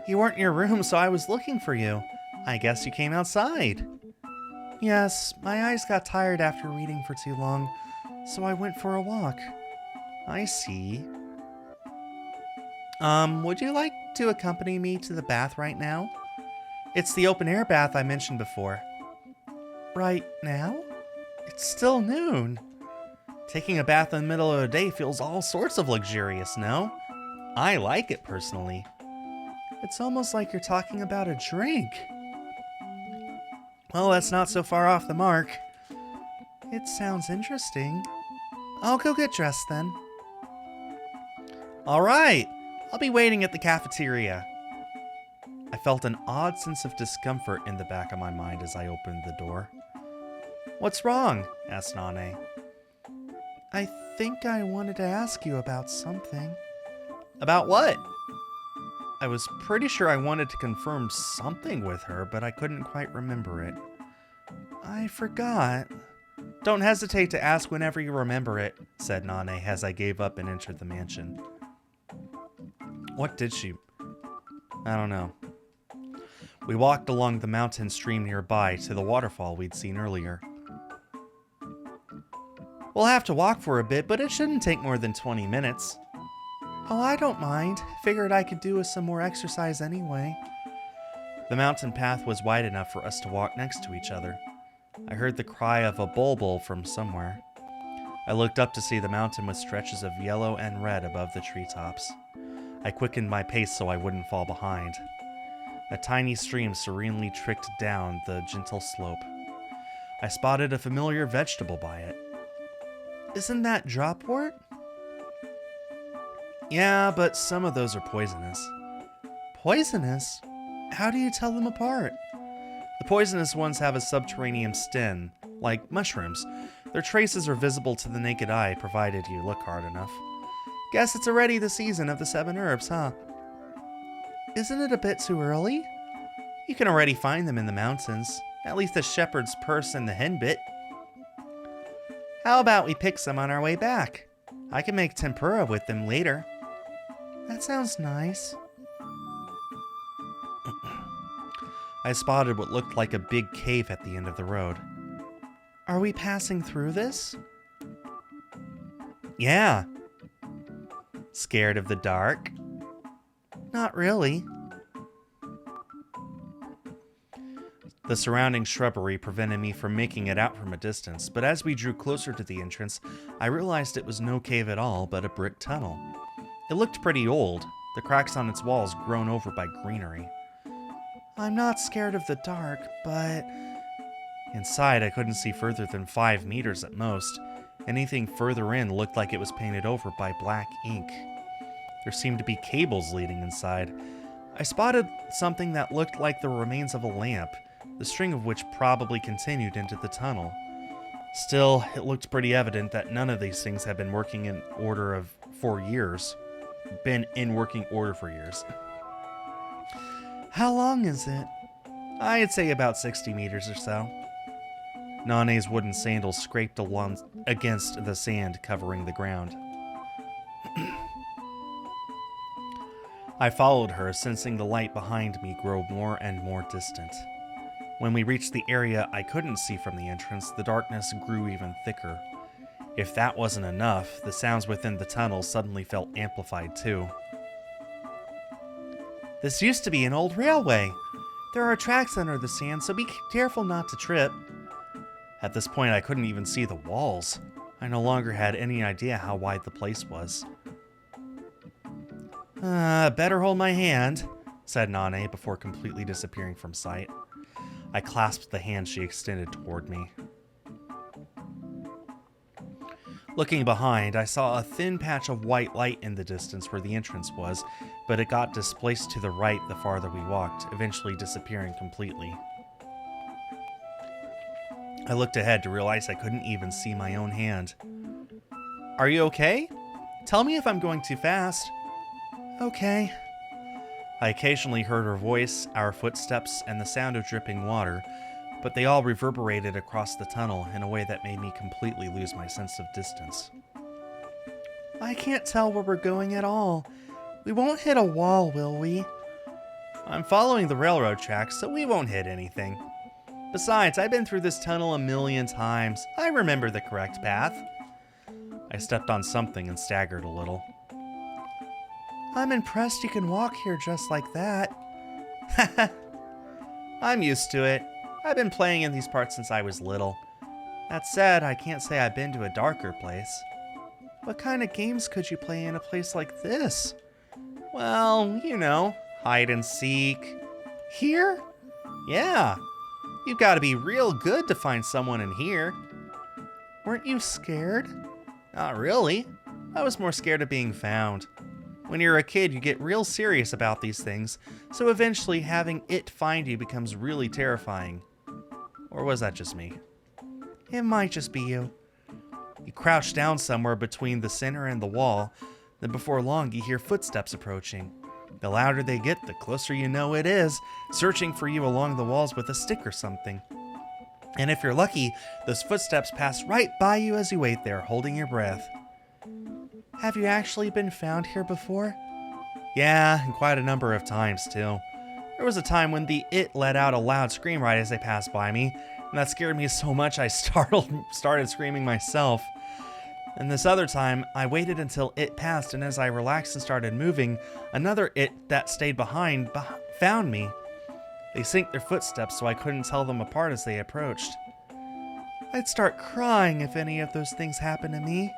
You weren't in your room, so I was looking for you. I guess you came outside. Yes, my eyes got tired after reading for too long, so I went for a walk. I see. Would you like to accompany me to the bath right now? It's the open-air bath I mentioned before. Right now? It's still noon. Taking a bath in the middle of the day feels all sorts of luxurious, no? I like it personally. It's almost like you're talking about a drink. Well, that's not so far off the mark. It sounds interesting. I'll go get dressed then. All right. I'll be waiting at the cafeteria. I felt an odd sense of discomfort in the back of my mind as I opened the door. What's wrong? Asked Nane. I think I wanted to ask you about something. About what? I was pretty sure I wanted to confirm something with her, but I couldn't quite remember it. I forgot. Don't hesitate to ask whenever you remember it, said Nane as I gave up and entered the mansion. What did she? I don't know. We walked along the mountain stream nearby to the waterfall we'd seen earlier. We'll have to walk for a bit, but it shouldn't take more than 20 minutes. Oh, I don't mind. Figured I could do with some more exercise anyway. The mountain path was wide enough for us to walk next to each other. I heard the cry of a bulbul from somewhere. I looked up to see the mountain with stretches of yellow and red above the treetops. I quickened my pace so I wouldn't fall behind. A tiny stream serenely tricked down the gentle slope. I spotted a familiar vegetable by it. Isn't that dropwort? Yeah, but some of those are poisonous. Poisonous? How do you tell them apart? The poisonous ones have a subterranean stem, like mushrooms. Their traces are visible to the naked eye, provided you look hard enough. Guess it's already the season of the 7 herbs, huh? Isn't it a bit too early? You can already find them in the mountains. At least the shepherd's purse and the henbit. How about we pick some on our way back? I can make tempura with them later. That sounds nice. I spotted what looked like a big cave at the end of the road. Are we passing through this? Yeah. Scared of the dark? Not really. The surrounding shrubbery prevented me from making it out from a distance, but as we drew closer to the entrance, I realized it was no cave at all, but a brick tunnel. It looked pretty old, the cracks on its walls grown over by greenery. I'm not scared of the dark, but... Inside, I couldn't see further than 5 meters at most. Anything further in looked like it was painted over by black ink. There seemed to be cables leading inside. I spotted something that looked like the remains of a lamp, the string of which probably continued into the tunnel. Still, it looked pretty evident that none of these things had been working in order for years. How long is it? I'd say about 60 meters or so. Nane's wooden sandals scraped along against the sand covering the ground. I followed her, sensing the light behind me grow more and more distant. When we reached the area I couldn't see from the entrance, the darkness grew even thicker. If that wasn't enough, the sounds within the tunnel suddenly felt amplified too. This used to be an old railway. There are tracks under the sand, so be careful not to trip. At this point, I couldn't even see the walls. I no longer had any idea how wide the place was. Better hold my hand, said Nane before completely disappearing from sight. I clasped the hand she extended toward me. Looking behind, I saw a thin patch of white light in the distance where the entrance was, but it got displaced to the right the farther we walked, eventually disappearing completely. I looked ahead to realize I couldn't even see my own hand. Are you okay? Tell me if I'm going too fast. Okay. I occasionally heard her voice, our footsteps, and the sound of dripping water, but they all reverberated across the tunnel in a way that made me completely lose my sense of distance. I can't tell where we're going at all. We won't hit a wall, will we? I'm following the railroad tracks, so we won't hit anything. Besides, I've been through this tunnel a million times. I remember the correct path. I stepped on something and staggered a little. I'm impressed you can walk here just like that. I'm used to it. I've been playing in these parts since I was little. That said, I can't say I've been to a darker place. What kind of games could you play in a place like this? Well, you know, hide and seek. Here? Yeah. You've got to be real good to find someone in here. Weren't you scared? Not really. I was more scared of being found. When you're a kid, you get real serious about these things, so eventually having it find you becomes really terrifying. Or was that just me? It might just be you. You crouch down somewhere between the center and the wall, then before long you hear footsteps approaching. The louder they get, the closer you know it is, searching for you along the walls with a stick or something. And if you're lucky, those footsteps pass right by you as you wait there, holding your breath. Have you actually been found here before? Yeah, and quite a number of times, too. There was a time when the it let out a loud scream right as they passed by me, and that scared me so much I started screaming myself. And this other time, I waited until it passed, and as I relaxed and started moving, another it that stayed behind found me. They synced their footsteps so I couldn't tell them apart as they approached. I'd start crying if any of those things happened to me.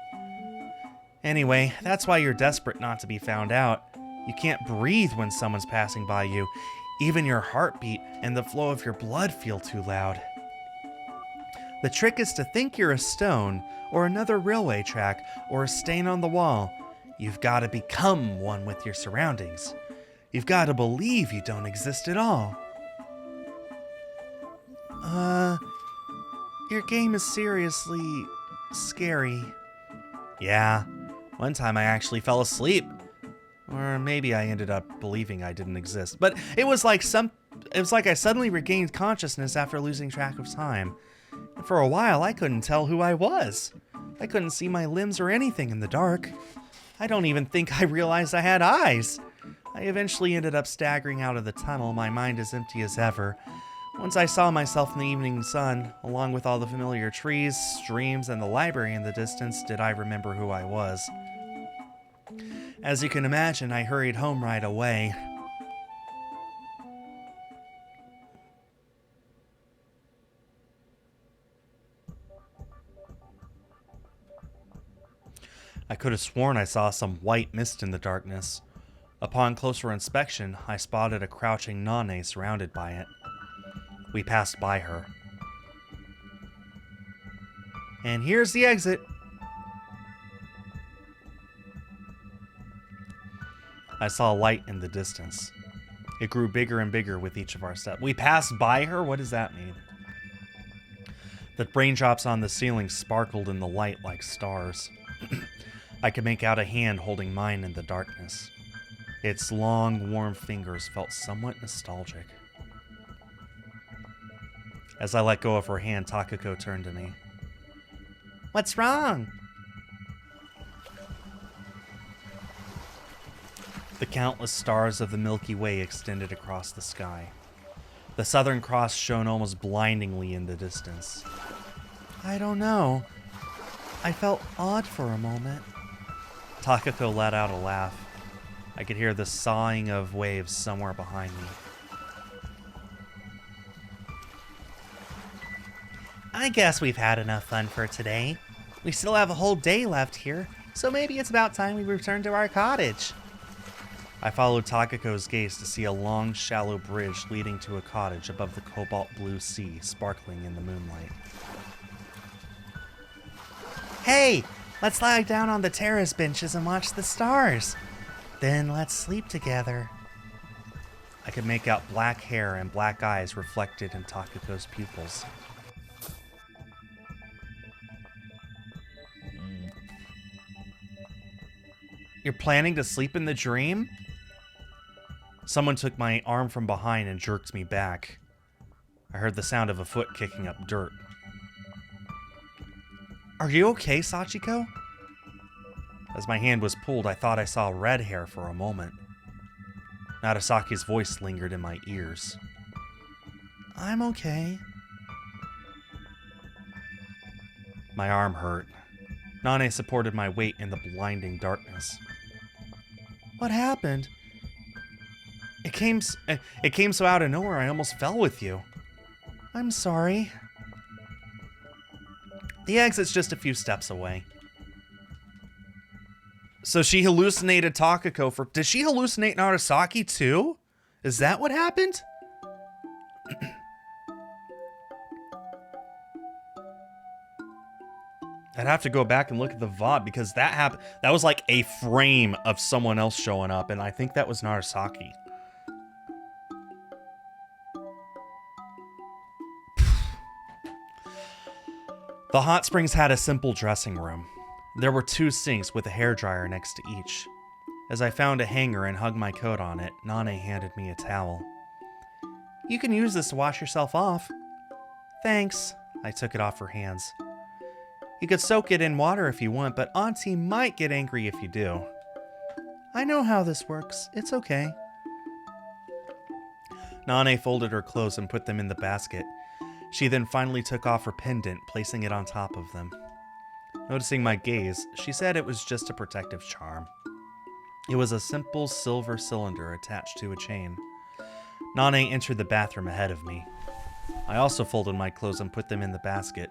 Anyway, that's why you're desperate not to be found out. You can't breathe when someone's passing by you. Even your heartbeat and the flow of your blood feel too loud. The trick is to think you're a stone, or another railway track, or a stain on the wall. You've got to become one with your surroundings. You've got to believe you don't exist at all. Your game is seriously scary. Yeah. One time I actually fell asleep. Or maybe I ended up believing I didn't exist. But it was like I suddenly regained consciousness after losing track of time. And for a while I couldn't tell who I was. I couldn't see my limbs or anything in the dark. I don't even think I realized I had eyes. I eventually ended up staggering out of the tunnel, my mind as empty as ever. Once I saw myself in the evening sun, along with all the familiar trees, streams, and the library in the distance, did I remember who I was. As you can imagine, I hurried home right away. I could have sworn I saw some white mist in the darkness. Upon closer inspection, I spotted a crouching Nane surrounded by it. We passed by her. And here's the exit. I saw a light in the distance. It grew bigger and bigger with each of our steps. We passed by her? What does that mean? The raindrops on the ceiling sparkled in the light like stars. I could make out a hand holding mine in the darkness. Its long, warm fingers felt somewhat nostalgic. As I let go of her hand, Takako turned to me. "What's wrong?" The countless stars of the Milky Way extended across the sky. The Southern Cross shone almost blindingly in the distance. "I don't know. I felt odd for a moment." Takako let out a laugh. I could hear the sawing of waves somewhere behind me. "I guess we've had enough fun for today. We still have a whole day left here, so maybe it's about time we return to our cottage." I followed Takako's gaze to see a long, shallow bridge leading to a cottage above the cobalt blue sea sparkling in the moonlight. "Hey, let's lie down on the terrace benches and watch the stars. Then let's sleep together." I could make out black hair and black eyes reflected in Takako's pupils. "You're planning to sleep in the dream?" Someone took my arm from behind and jerked me back. I heard the sound of a foot kicking up dirt. "Are you okay, Sachiko?" As my hand was pulled, I thought I saw red hair for a moment. Narasaki's voice lingered in my ears. "I'm okay." My arm hurt. Nane supported my weight in the blinding darkness. "What happened? It came so out of nowhere I almost fell with you." "I'm sorry." "The exit's just a few steps away." So she hallucinated Takako for... Did she hallucinate Narasaki too? Is that what happened? I'd have to go back and look at the VOD because that happened. That was like a frame of someone else showing up, and I think that was Narasaki. The hot springs had a simple dressing room. There were 2 sinks with a hairdryer next to each. As I found a hanger and hung my coat on it, Nane handed me a towel. "You can use this to wash yourself off." "Thanks." I took it off her hands. "You could soak it in water if you want, but Auntie might get angry if you do." "I know how this works. It's okay." Nane folded her clothes and put them in the basket. She then finally took off her pendant, placing it on top of them. Noticing my gaze, she said it was just a protective charm. It was a simple silver cylinder attached to a chain. Nane entered the bathroom ahead of me. I also folded my clothes and put them in the basket,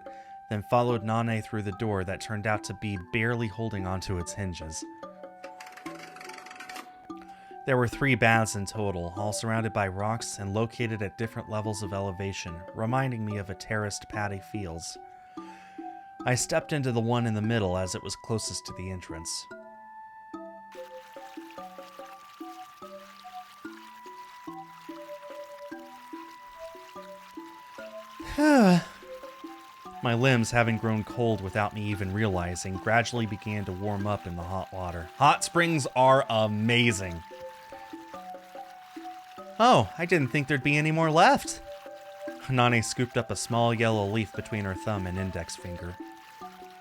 then followed Nane through the door that turned out to be barely holding onto its hinges. There were 3 baths in total, all surrounded by rocks and located at different levels of elevation, reminding me of a terraced paddy fields. I stepped into the one in the middle as it was closest to the entrance. My limbs, having grown cold without me even realizing, gradually began to warm up in the hot water. Hot springs are amazing. "Oh, I didn't think there'd be any more left." Nane scooped up a small yellow leaf between her thumb and index finger.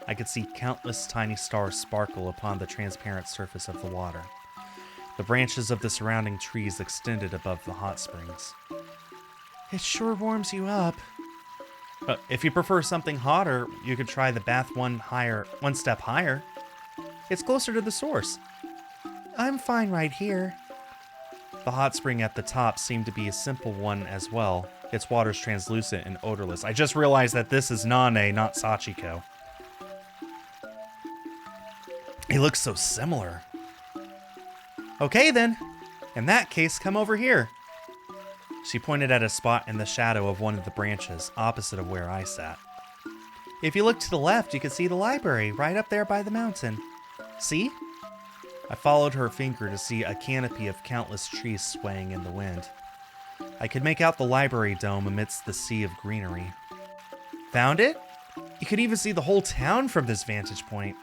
I could see countless tiny stars sparkle upon the transparent surface of the water. The branches of the surrounding trees extended above the hot springs. It sure warms you up. If you prefer something hotter, you could try the bath one step higher. It's closer to the source. I'm fine right here. The hot spring at the top seemed to be a simple one as well. Its water's translucent and odorless. I just realized that this is Nane, not Sachiko. He looks so similar. Okay then. In that case, come over here. She pointed at a spot in the shadow of one of the branches, opposite of where I sat. If you look to the left, you can see the library right up there by the mountain. See? I followed her finger to see a canopy of countless trees swaying in the wind. I could make out the library dome amidst the sea of greenery. Found it? You could even see the whole town from this vantage point.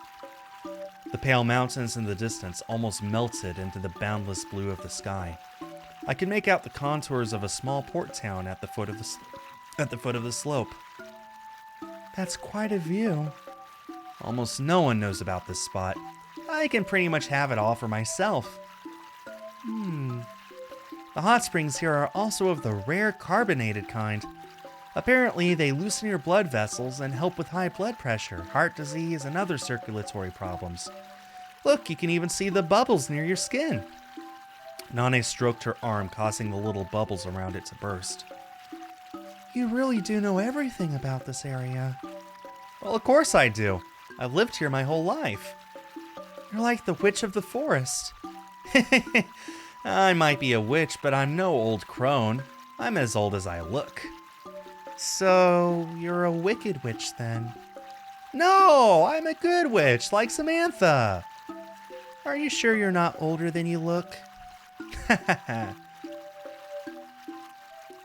The pale mountains in the distance almost melted into the boundless blue of the sky. I could make out the contours of a small port town at the foot of the slope. That's quite a view. Almost no one knows about this spot. I can pretty much have it all for myself. The hot springs here are also of the rare carbonated kind. Apparently, they loosen your blood vessels and help with high blood pressure, heart disease, and other circulatory problems. Look, you can even see the bubbles near your skin. Nane stroked her arm, causing the little bubbles around it to burst. You really do know everything about this area. Well, of course I do. I've lived here my whole life. You're like the witch of the forest. I might be a witch, but I'm no old crone. I'm as old as I look. So, you're a wicked witch then? No, I'm a good witch, like Samantha. Are you sure you're not older than you look?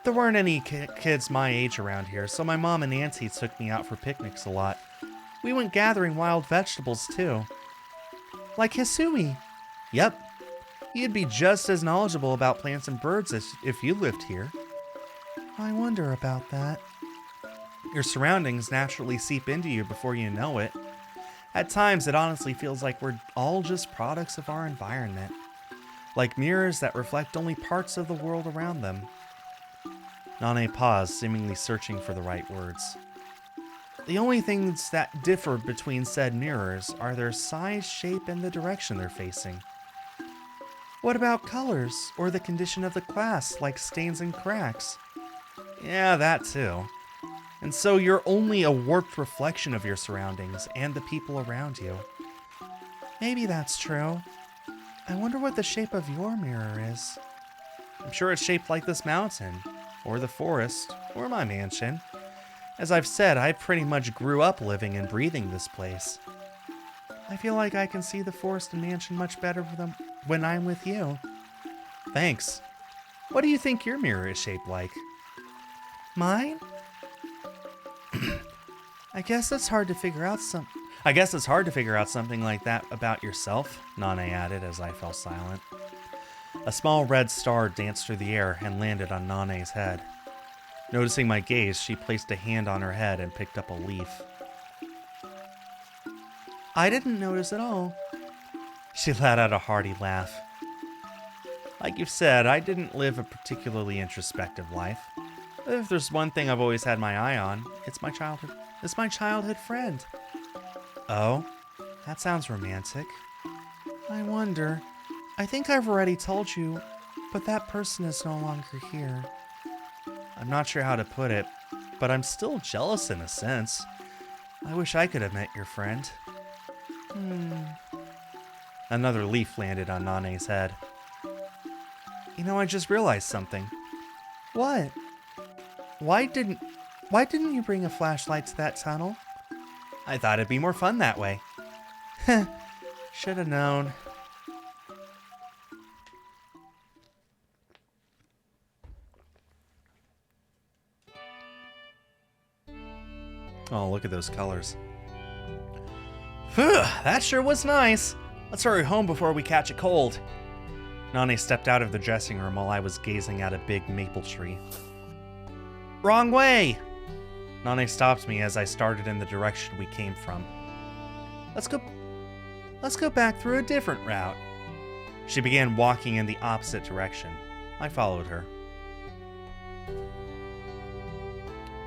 There weren't any kids my age around here, so my mom and Nancy took me out for picnics a lot. We went gathering wild vegetables too. Like Hisui. Yep. You'd be just as knowledgeable about plants and birds as if you lived here. I wonder about that. Your surroundings naturally seep into you before you know it. At times, it honestly feels like we're all just products of our environment. Like mirrors that reflect only parts of the world around them. Nane paused, seemingly searching for the right words. The only things that differ between said mirrors are their size, shape, and the direction they're facing. What about colors, or the condition of the glass, like stains and cracks? Yeah, that too. And so you're only a warped reflection of your surroundings and the people around you. Maybe that's true. I wonder what the shape of your mirror is. I'm sure it's shaped like this mountain, or the forest, or my mansion. As I've said, I pretty much grew up living and breathing this place. I feel like I can see the forest and mansion much better when I'm with you. Thanks. What do you think your mirror is shaped like? Mine? I guess it's hard to figure out something like that about yourself, Nane added as I fell silent. A small red star danced through the air and landed on Nane's head. Noticing my gaze, she placed a hand on her head and picked up a leaf. I didn't notice at all. She let out a hearty laugh. Like you've said, I didn't live a particularly introspective life. But if there's one thing I've always had my eye on, it's my childhood friend. Oh, that sounds romantic. I wonder. I think I've already told you, but that person is no longer here. I'm not sure how to put it, but I'm still jealous in a sense. I wish I could have met your friend. Another leaf landed on Nane's head. You know, I just realized something. What? Why didn't you bring a flashlight to that tunnel? I thought it'd be more fun that way. Should have known. Oh, look at those colors. Phew, that sure was nice. Let's hurry home before we catch a cold. Nane stepped out of the dressing room while I was gazing at a big maple tree. Wrong way! Nane stopped me as I started in the direction we came from. Let's go back through a different route. She began walking in the opposite direction. I followed her.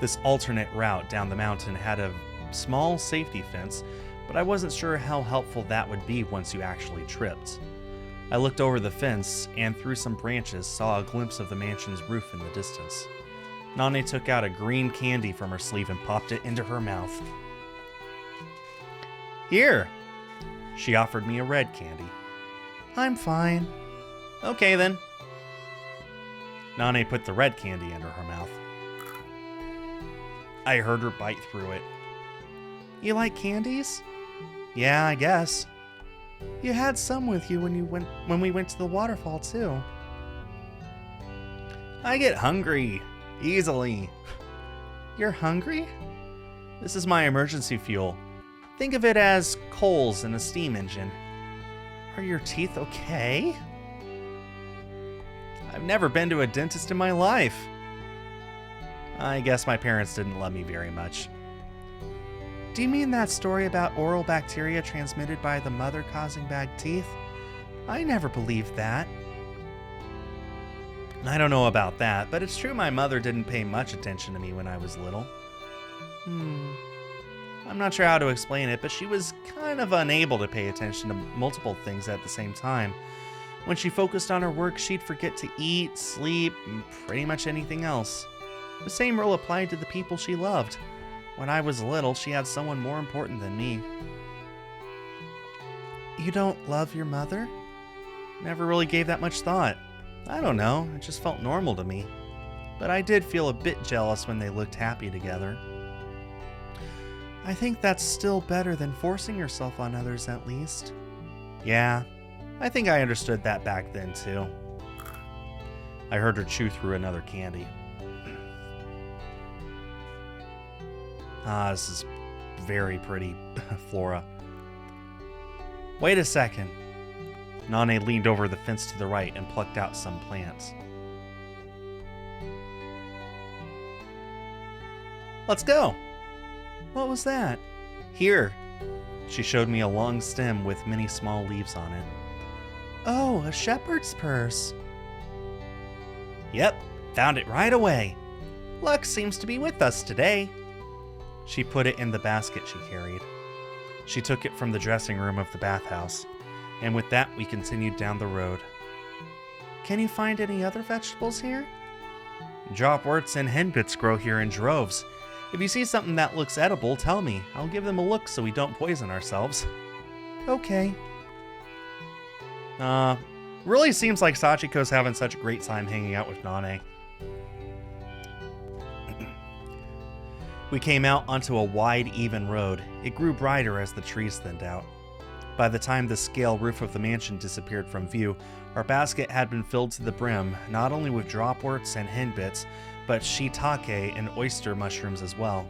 This alternate route down the mountain had a small safety fence, but I wasn't sure how helpful that would be once you actually tripped. I looked over the fence and through some branches saw a glimpse of the mansion's roof in the distance. Nane took out a green candy from her sleeve and popped it into her mouth. Here! She offered me a red candy. I'm fine. Okay then. Nane put the red candy into her mouth. I heard her bite through it. You like candies? Yeah, I guess. You had some with you when we went to the waterfall too. I get hungry easily. You're hungry? This is my emergency fuel. Think of it as coals in a steam engine. Are your teeth okay? I've never been to a dentist in my life. I guess my parents didn't love me very much. Do you mean that story about oral bacteria transmitted by the mother causing bad teeth? I never believed that. I don't know about that, but it's true my mother didn't pay much attention to me when I was little. I'm not sure how to explain it, but she was kind of unable to pay attention to multiple things at the same time. When she focused on her work, she'd forget to eat, sleep, and pretty much anything else. The same rule applied to the people she loved. When I was little, she had someone more important than me. You don't love your mother? Never really gave that much thought. I don't know, it just felt normal to me. But I did feel a bit jealous when they looked happy together. I think that's still better than forcing yourself on others, at least. Yeah, I think I understood that back then, too. I heard her chew through another candy. This is very pretty, Flora. Wait a second. Nane leaned over the fence to the right and plucked out some plants. Let's go. What was that? Here. She showed me a long stem with many small leaves on it. Oh, a shepherd's purse. Yep, found it right away. Luck seems to be with us today. She put it in the basket she carried. She took it from the dressing room of the bathhouse, and with that we continued down the road. Can you find any other vegetables here? Dropworts and henbits grow here in droves. If you see something that looks edible, tell me. I'll give them a look so we don't poison ourselves. Okay. Really seems like Sachiko's having such a great time hanging out with Nane. We came out onto a wide, even road. It grew brighter as the trees thinned out. By the time the scale roof of the mansion disappeared from view, our basket had been filled to the brim, not only with dropworts and henbits, but shiitake and oyster mushrooms as well.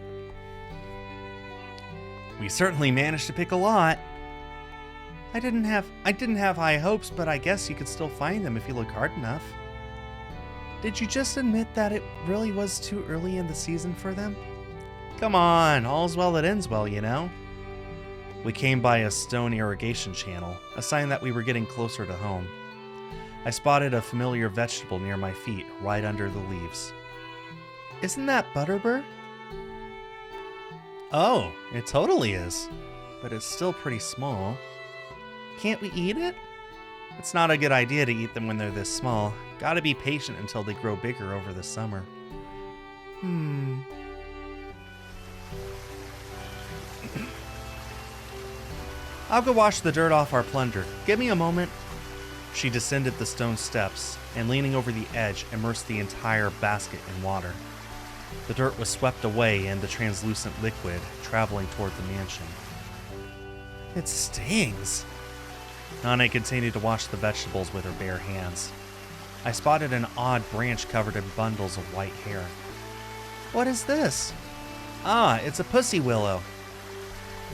We certainly managed to pick a lot. I didn't have high hopes, but I guess you could still find them if you look hard enough. Did you just admit that it really was too early in the season for them? Come on, all's well that ends well, you know? We came by a stone irrigation channel, a sign that we were getting closer to home. I spotted a familiar vegetable near my feet, right under the leaves. Isn't that butterbur? Oh, it totally is. But it's still pretty small. Can't we eat it? It's not a good idea to eat them when they're this small. Gotta be patient until they grow bigger over the summer. I'll go wash the dirt off our plunder. Give me a moment. She descended the stone steps and, leaning over the edge, immersed the entire basket in water. The dirt was swept away and the translucent liquid traveling toward the mansion. It stings. Nane continued to wash the vegetables with her bare hands. I spotted an odd branch covered in bundles of white hair. What is this? Ah, it's a pussy willow.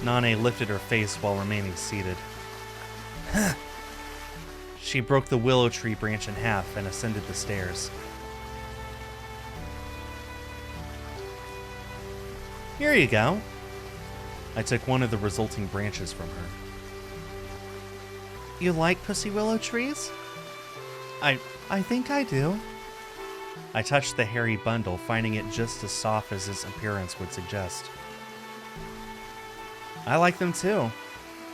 Nane lifted her face while remaining seated. She broke the willow tree branch in half and ascended the stairs. Here you go. I took one of the resulting branches from her. You like pussy willow trees? I think I do. I touched the hairy bundle, finding it just as soft as its appearance would suggest. I like them too.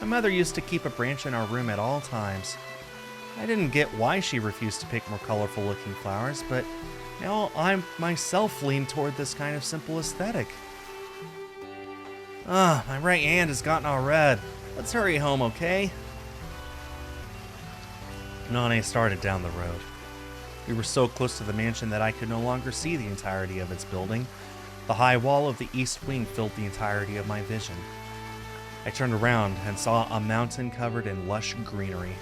My mother used to keep a branch in our room at all times. I didn't get why she refused to pick more colorful looking flowers, but now I myself lean toward this kind of simple aesthetic. My right hand has gotten all red. Let's hurry home, okay? Nane started down the road. We were so close to the mansion that I could no longer see the entirety of its building. The high wall of the east wing filled the entirety of my vision. I turned around and saw a mountain covered in lush greenery.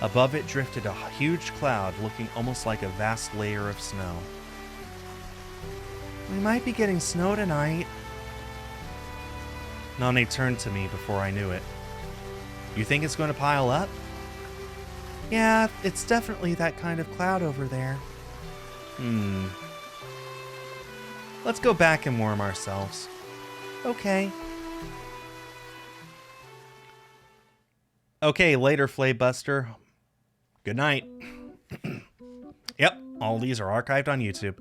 Above it drifted a huge cloud looking almost like a vast layer of snow. We might be getting snow tonight. Nane turned to me before I knew it. You think it's going to pile up? Yeah, it's definitely that kind of cloud over there. Let's go back and warm ourselves. Okay. Okay, later, Flaybuster. Good night. Yep, all these are archived on YouTube.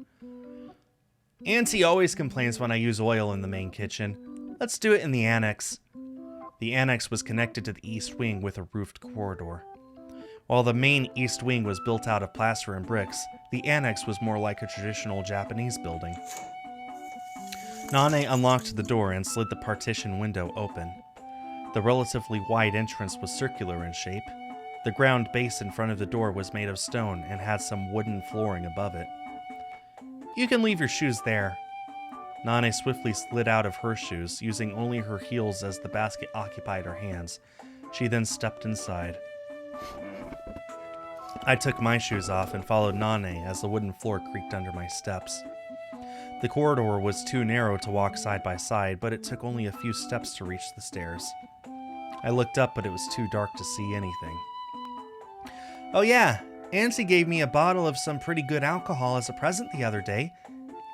Auntie always complains when I use oil in the main kitchen. Let's do it in the annex. The annex was connected to the east wing with a roofed corridor. While the main east wing was built out of plaster and bricks, the annex was more like a traditional Japanese building. Nane unlocked the door and slid the partition window open. The relatively wide entrance was circular in shape. The ground base in front of the door was made of stone and had some wooden flooring above it. You can leave your shoes there. Nane swiftly slid out of her shoes, using only her heels as the basket occupied her hands. She then stepped inside. I took my shoes off and followed Nane as the wooden floor creaked under my steps. The corridor was too narrow to walk side by side, but it took only a few steps to reach the stairs. I looked up, but it was too dark to see anything. Oh yeah, Auntie gave me a bottle of some pretty good alcohol as a present the other day.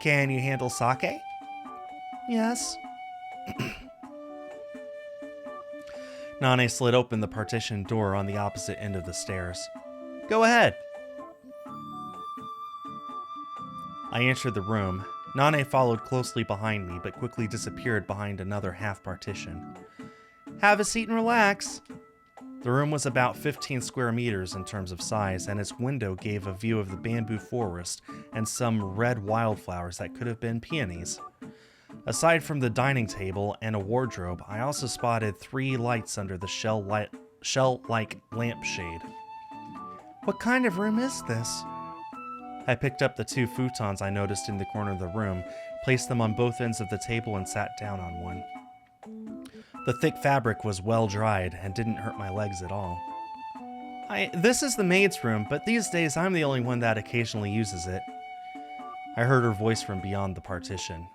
Can you handle sake? Yes. Nane slid open the partition door on the opposite end of the stairs. Go ahead. I entered the room. Nane followed closely behind me, but quickly disappeared behind another half partition. Have a seat and relax. The room was about 15 square meters in terms of size, and its window gave a view of the bamboo forest and some red wildflowers that could have been peonies. Aside from the dining table and a wardrobe, I also spotted 3 lights under the shell-like lampshade. What kind of room is this? I picked up the 2 futons I noticed in the corner of the room, placed them on both ends of the table, and sat down on one. The thick fabric was well dried and didn't hurt my legs at all. This is the maid's room, but these days I'm the only one that occasionally uses it. I heard her voice from beyond the partition.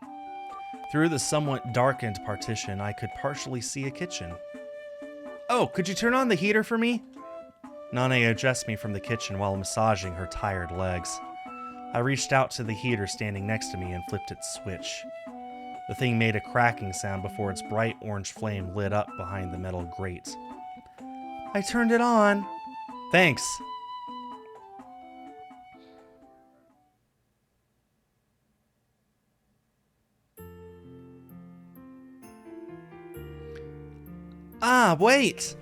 Through the somewhat darkened partition, I could partially see a kitchen. Oh, could you turn on the heater for me? Nane addressed me from the kitchen while massaging her tired legs. I reached out to the heater standing next to me and flipped its switch. The thing made a cracking sound before its bright orange flame lit up behind the metal grate. I turned it on. Thanks. Ah, wait!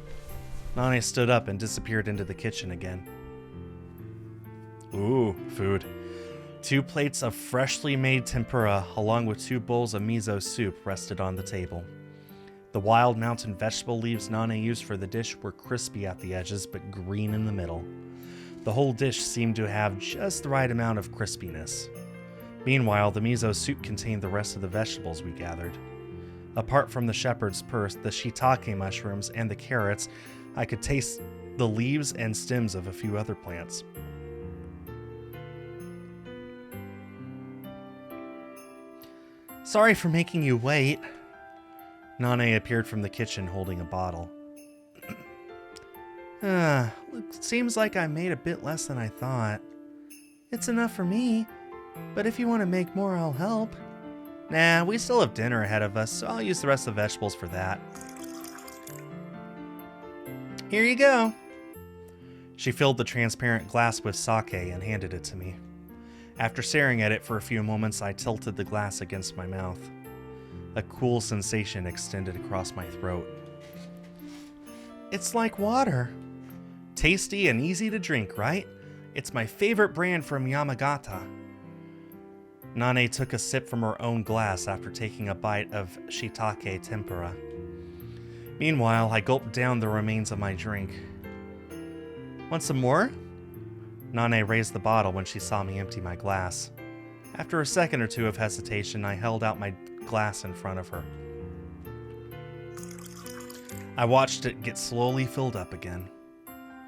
Nane stood up and disappeared into the kitchen again. Ooh, food. 2 plates of freshly made tempura, along with 2 bowls of miso soup, rested on the table. The wild mountain vegetable leaves Nane used for the dish were crispy at the edges, but green in the middle. The whole dish seemed to have just the right amount of crispiness. Meanwhile, the miso soup contained the rest of the vegetables we gathered. Apart from the shepherd's purse, the shiitake mushrooms, and the carrots, I could taste the leaves and stems of a few other plants. Sorry for making you wait. Nane appeared from the kitchen holding a bottle. Seems like I made a bit less than I thought. It's enough for me, but if you want to make more, I'll help. Nah, we still have dinner ahead of us, so I'll use the rest of the vegetables for that. Here you go. She filled the transparent glass with sake and handed it to me. After staring at it for a few moments, I tilted the glass against my mouth. A cool sensation extended across my throat. It's like water. Tasty and easy to drink, right? It's my favorite brand from Yamagata. Nane took a sip from her own glass after taking a bite of shiitake tempura. Meanwhile, I gulped down the remains of my drink. Want some more? Nane raised the bottle when she saw me empty my glass. After a second or two of hesitation, I held out my glass in front of her. I watched it get slowly filled up again.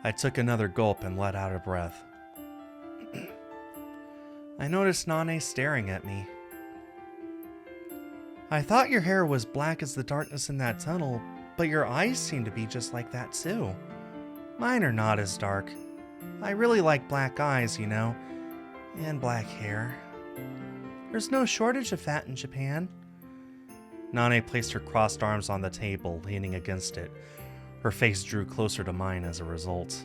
I took another gulp and let out a breath. I noticed Nane staring at me. I thought your hair was black as the darkness in that tunnel, but your eyes seem to be just like that too. Mine are not as dark. I really like black eyes, you know, and black hair. There's no shortage of fat in Japan. Nane placed her crossed arms on the table, leaning against it. Her face drew closer to mine as a result.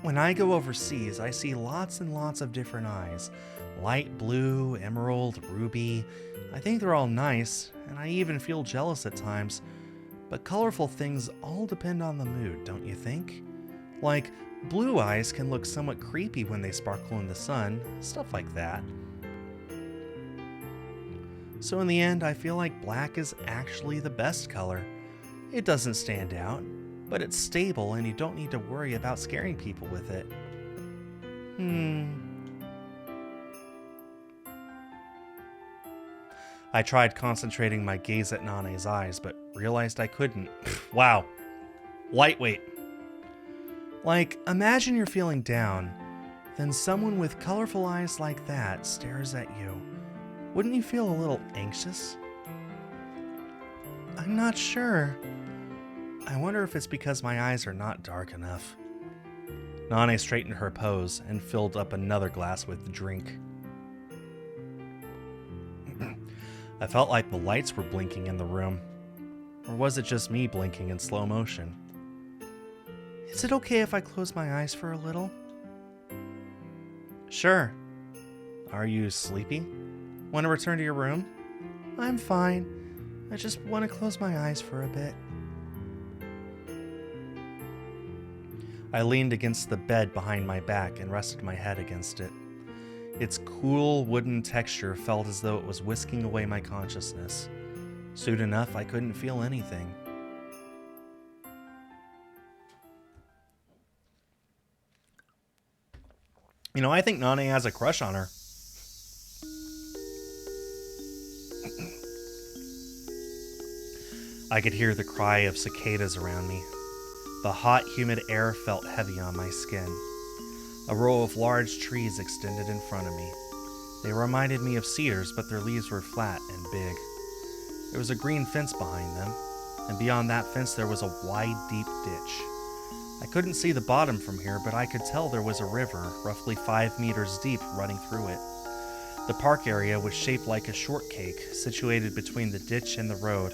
When I go overseas, I see lots and lots of different eyes. Light blue, emerald, ruby. I think they're all nice, and I even feel jealous at times. But colorful things all depend on the mood, don't you think? Like, blue eyes can look somewhat creepy when they sparkle in the sun, stuff like that. So in the end, I feel like black is actually the best color. It doesn't stand out, but it's stable and you don't need to worry about scaring people with it. I tried concentrating my gaze at Nane's eyes, but realized I couldn't. Wow. Lightweight. Like, imagine you're feeling down, then someone with colorful eyes like that stares at you. Wouldn't you feel a little anxious? I'm not sure. I wonder if it's because my eyes are not dark enough. Nane straightened her pose and filled up another glass with drink. I felt like the lights were blinking in the room. Or was it just me blinking in slow motion? Is it okay if I close my eyes for a little? Sure. Are you sleepy? Want to return to your room? I'm fine. I just want to close my eyes for a bit. I leaned against the bed behind my back and rested my head against it. Its cool wooden texture felt as though it was whisking away my consciousness. Soon enough, I couldn't feel anything. You know, I think Nane has a crush on her. I could hear the cry of cicadas around me. The hot, humid air felt heavy on my skin. A row of large trees extended in front of me. They reminded me of cedars, but their leaves were flat and big. There was a green fence behind them, and beyond that fence there was a wide, deep ditch. I couldn't see the bottom from here, but I could tell there was a river, roughly 5 meters deep, running through it. The park area was shaped like a shortcake, situated between the ditch and the road.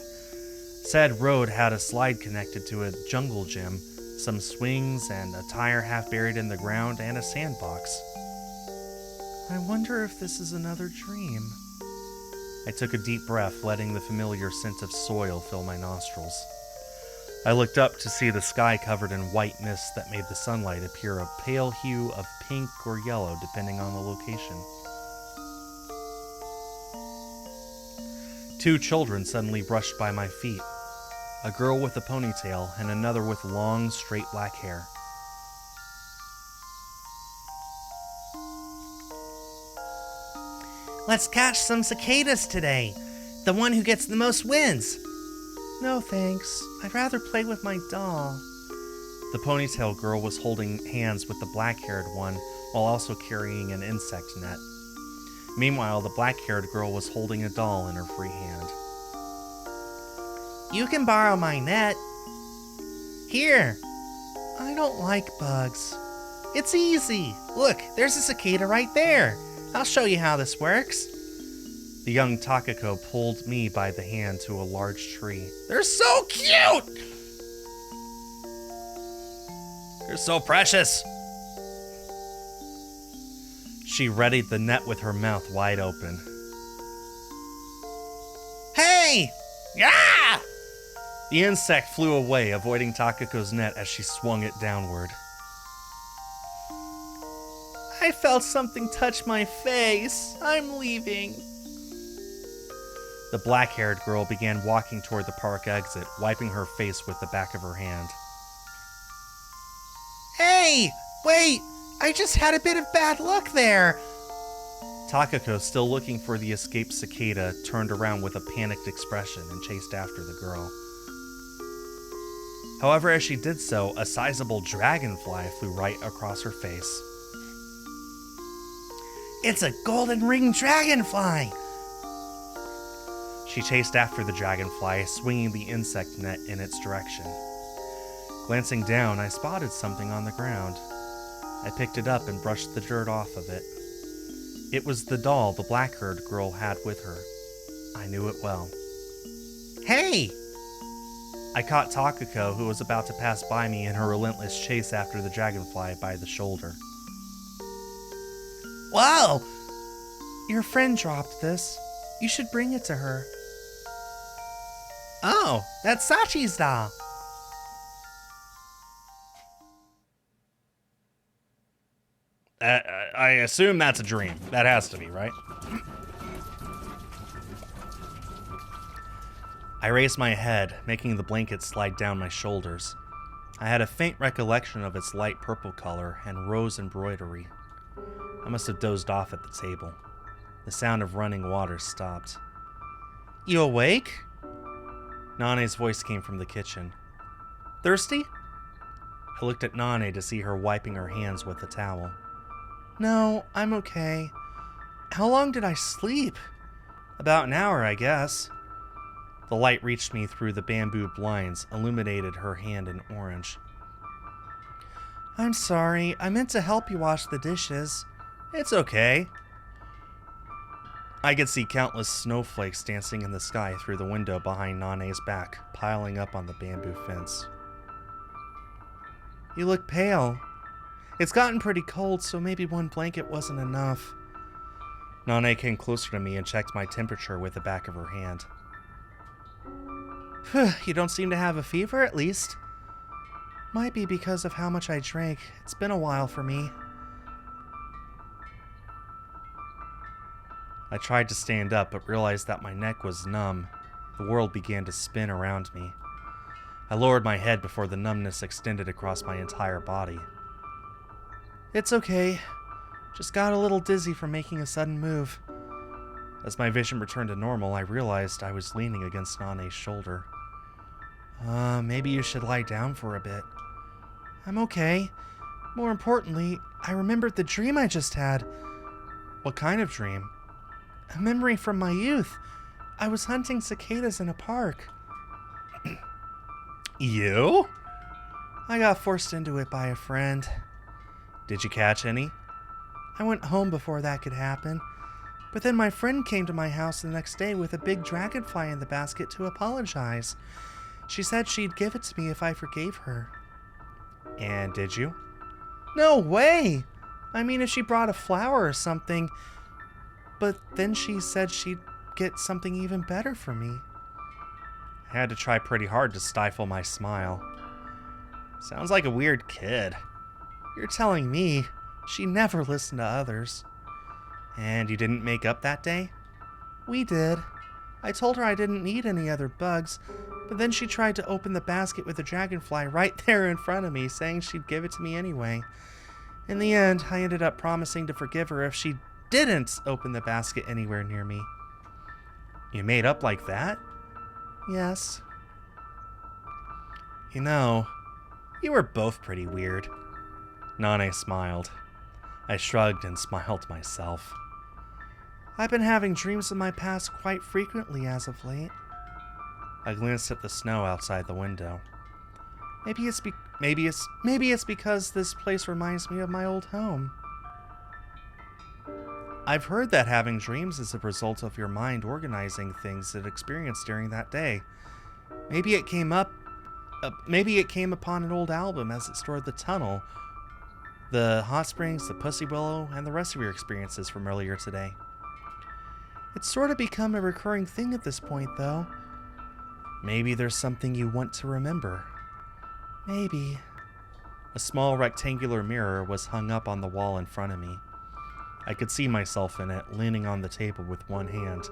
Said road had a slide connected to a jungle gym, some swings and a tire half buried in the ground, and a sandbox. I wonder if this is another dream. I took a deep breath, letting the familiar scent of soil fill my nostrils. I looked up to see the sky covered in white mist that made the sunlight appear a pale hue of pink or yellow depending on the location. 2 children suddenly brushed by my feet. A girl with a ponytail and another with long, straight black hair. Let's catch some cicadas today. The one who gets the most wins. No thanks. I'd rather play with my doll. The ponytail girl was holding hands with the black-haired one while also carrying an insect net. Meanwhile, the black-haired girl was holding a doll in her free hand. You can borrow my net. Here. I don't like bugs. It's easy. Look, there's a cicada right there. I'll show you how this works. The young Takako pulled me by the hand to a large tree. They're so cute! They're so precious! She readied the net with her mouth wide open. Hey! Yeah! The insect flew away, avoiding Takako's net as she swung it downward. I felt something touch my face. I'm leaving. The black-haired girl began walking toward the park exit, wiping her face with the back of her hand. Hey! Wait! I just had a bit of bad luck there! Takako, still looking for the escaped cicada, turned around with a panicked expression and chased after the girl. However, as she did so, a sizable dragonfly flew right across her face. It's a golden ring dragonfly! She chased after the dragonfly, swinging the insect net in its direction. Glancing down, I spotted something on the ground. I picked it up and brushed the dirt off of it. It was the doll the black-haired girl had with her. I knew it well. Hey! I caught Takako, who was about to pass by me in her relentless chase after the dragonfly, by the shoulder. Whoa! Your friend dropped this. You should bring it to her. Oh, that's Sachi's doll. I assume that's a dream. That has to be, right? I raised my head, making the blanket slide down my shoulders. I had a faint recollection of its light purple color and rose embroidery. I must have dozed off at the table. The sound of running water stopped. You awake? Nane's voice came from the kitchen. Thirsty? I looked at Nane to see her wiping her hands with a towel. No, I'm okay. How long did I sleep? About an hour, I guess. The light reached me through the bamboo blinds, illuminated her hand in orange. I'm sorry, I meant to help you wash the dishes. It's okay. I could see countless snowflakes dancing in the sky through the window behind Nane's back, piling up on the bamboo fence. You look pale. It's gotten pretty cold, so maybe one blanket wasn't enough. Nane came closer to me and checked my temperature with the back of her hand. You don't seem to have a fever, at least. Might be because of how much I drank. It's been a while for me. I tried to stand up, but realized that my neck was numb. The world began to spin around me. I lowered my head before the numbness extended across my entire body. It's okay. Just got a little dizzy from making a sudden move. As my vision returned to normal, I realized I was leaning against Nane's shoulder. Maybe you should lie down for a bit. I'm okay. More importantly, I remembered the dream I just had. What kind of dream? A memory from my youth. I was hunting cicadas in a park. You? I got forced into it by a friend. Did you catch any? I went home before that could happen. But then my friend came to my house the next day with a big dragonfly in the basket to apologize. She said she'd give it to me if I forgave her. And did you? No way! I mean, if she brought a flower or something. But then she said she'd get something even better for me. I had to try pretty hard to stifle my smile. Sounds like a weird kid. You're telling me she never listened to others. And you didn't make up that day? We did. I told her I didn't need any other bugs, but then she tried to open the basket with the dragonfly right there in front of me, saying she'd give it to me anyway. In the end, I ended up promising to forgive her if she didn't open the basket anywhere near me. You made up like that? Yes. You know, you were both pretty weird. Nane smiled. I shrugged and smiled myself. I've been having dreams of my past quite frequently as of late. I glanced at the snow outside the window. Maybe it's because this place reminds me of my old home. I've heard that having dreams is a result of your mind organizing things it experienced during that day. Maybe it came upon an old album as it stored the tunnel, the hot springs, the pussy willow, and the rest of your experiences from earlier today. It's sort of become a recurring thing at this point, though. Maybe there's something you want to remember. Maybe. A small rectangular mirror was hung up on the wall in front of me. I could see myself in it, leaning on the table with one hand.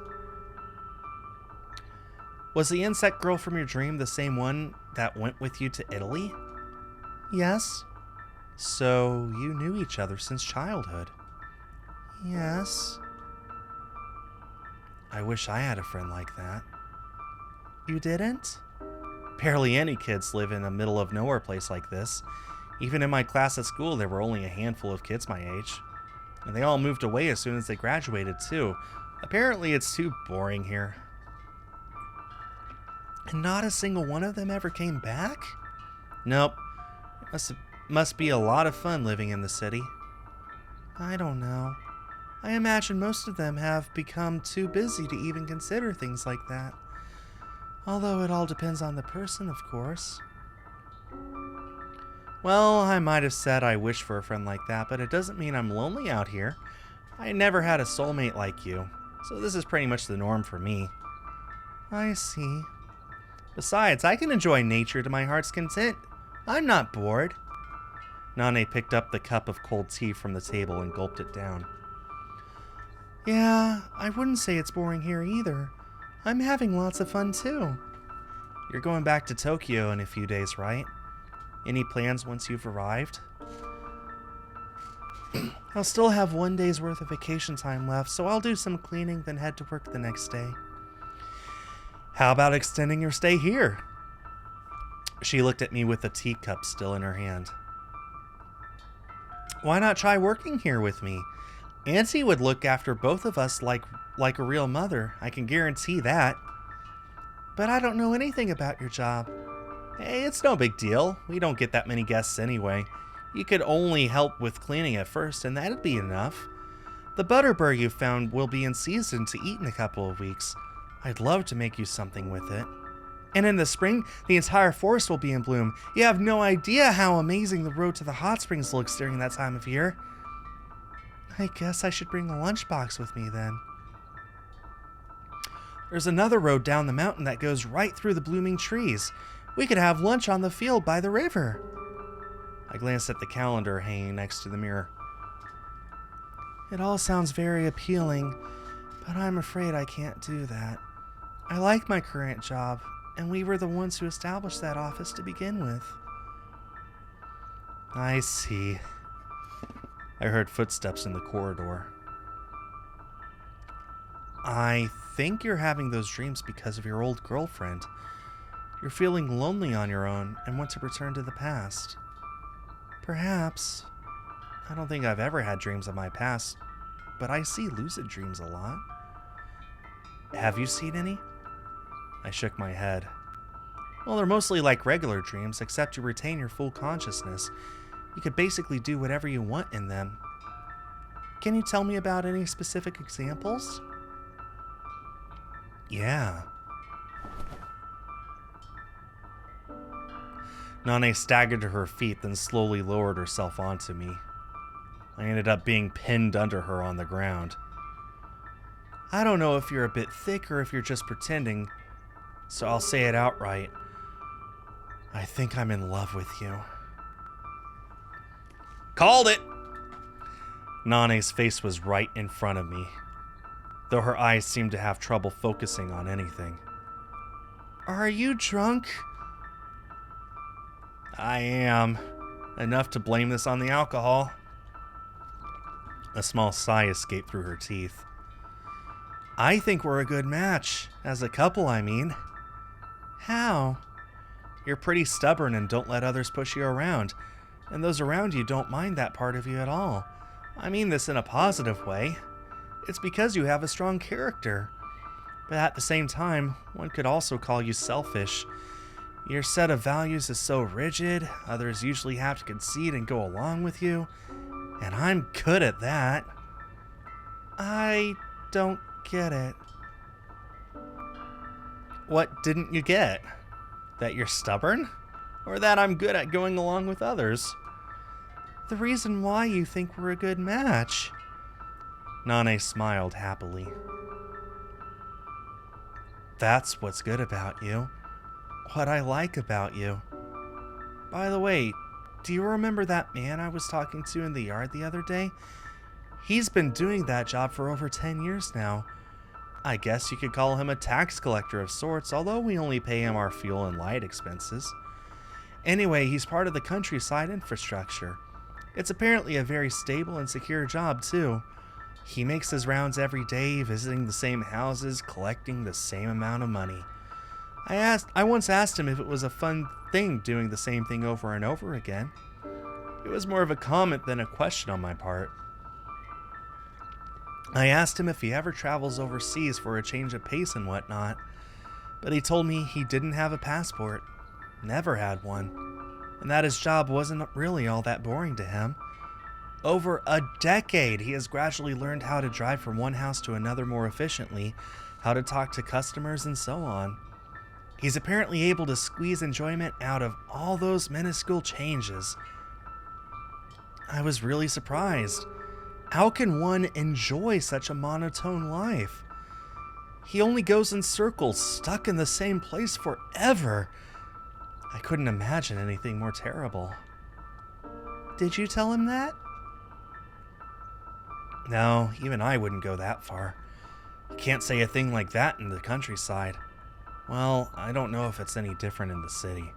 Was the insect girl from your dream the same one that went with you to Italy? Yes. So you knew each other since childhood? Yes. I wish I had a friend like that. You didn't? Barely any kids live in a middle of nowhere place like this. Even in my class at school, there were only a handful of kids my age. And they all moved away as soon as they graduated, too. Apparently, it's too boring here. And not a single one of them ever came back? Nope. It must be a lot of fun living in the city. I don't know. I imagine most of them have become too busy to even consider things like that. Although it all depends on the person, of course. Well, I might have said I wish for a friend like that, but it doesn't mean I'm lonely out here. I never had a soulmate like you, so this is pretty much the norm for me. I see. Besides, I can enjoy nature to my heart's content. I'm not bored. Nane picked up the cup of cold tea from the table and gulped it down. Yeah, I wouldn't say it's boring here either. I'm having lots of fun too. You're going back to Tokyo in a few days, right? Any plans once you've arrived? I'll still have 1 day's worth of vacation time left, so I'll do some cleaning, then head to work the next day. How about extending your stay here? She looked at me with the teacup still in her hand. Why not try working here with me? Auntie would look after both of us like a real mother, I can guarantee that. But I don't know anything about your job. Hey, it's no big deal. We don't get that many guests anyway. You could only help with cleaning at first, and that'd be enough. The butterbur you found will be in season to eat in a couple of weeks. I'd love to make you something with it. And in the spring, the entire forest will be in bloom. You have no idea how amazing the road to the hot springs looks during that time of year. I guess I should bring a lunchbox with me then. There's another road down the mountain that goes right through the blooming trees. We could have lunch on the field by the river. I glanced at the calendar hanging next to the mirror. It all sounds very appealing, but I'm afraid I can't do that. I like my current job, and we were the ones who established that office to begin with. I see. I heard footsteps in the corridor. I think you're having those dreams because of your old girlfriend. You're feeling lonely on your own and want to return to the past. Perhaps. I don't think I've ever had dreams of my past, but I see lucid dreams a lot. Have you seen any? I shook my head. Well, they're mostly like regular dreams, except you retain your full consciousness. You could basically do whatever you want in them. Can you tell me about any specific examples? Yeah. Nane staggered to her feet, then slowly lowered herself onto me. I ended up being pinned under her on the ground. I don't know if you're a bit thick or if you're just pretending, so I'll say it outright. I think I'm in love with you. Called it! Nane's face was right in front of me, though her eyes seemed to have trouble focusing on anything. Are you drunk? I am. Enough to blame this on the alcohol. A small sigh escaped through her teeth. I think we're a good match. As a couple, I mean. How? You're pretty stubborn and don't let others push you around. And those around you don't mind that part of you at all. I mean this in a positive way. It's because you have a strong character. But at the same time, one could also call you selfish. Your set of values is so rigid, others usually have to concede and go along with you. And I'm good at that. I don't get it. What didn't you get? That you're stubborn? Or that I'm good at going along with others? The reason why you think we're a good match. Nane smiled happily. That's what's good about you. What I like about you. By the way, do you remember that man I was talking to in the yard the other day? He's been doing that job for over 10 years now. I guess you could call him a tax collector of sorts, although we only pay him our fuel and light expenses. Anyway, he's part of the countryside infrastructure. It's apparently a very stable and secure job, too. He makes his rounds every day, visiting the same houses, collecting the same amount of money. I once asked him if it was a fun thing doing the same thing over and over again. It was more of a comment than a question on my part. I asked him if he ever travels overseas for a change of pace and whatnot, but he told me he didn't have a passport, never had one, and that his job wasn't really all that boring to him. Over a decade, he has gradually learned how to drive from one house to another more efficiently, how to talk to customers, and so on. He's apparently able to squeeze enjoyment out of all those minuscule changes. I was really surprised. How can one enjoy such a monotone life? He only goes in circles, stuck in the same place forever. I couldn't imagine anything more terrible. Did you tell him that? No, even I wouldn't go that far. You can't say a thing like that in the countryside. Well, I don't know if it's any different in the city.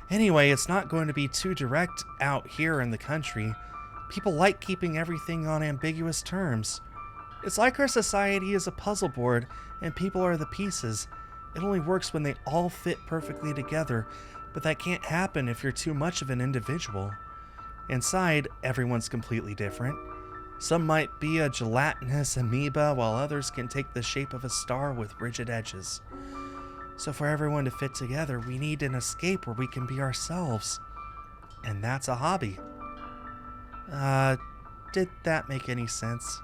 Anyway, it's not going to be too direct out here in the country. People like keeping everything on ambiguous terms. It's like our society is a puzzle board and people are the pieces. It only works when they all fit perfectly together, but that can't happen if you're too much of an individual. Inside, everyone's completely different. Some might be a gelatinous amoeba, while others can take the shape of a star with rigid edges. So for everyone to fit together, we need an escape where we can be ourselves. And that's a hobby. Did that make any sense?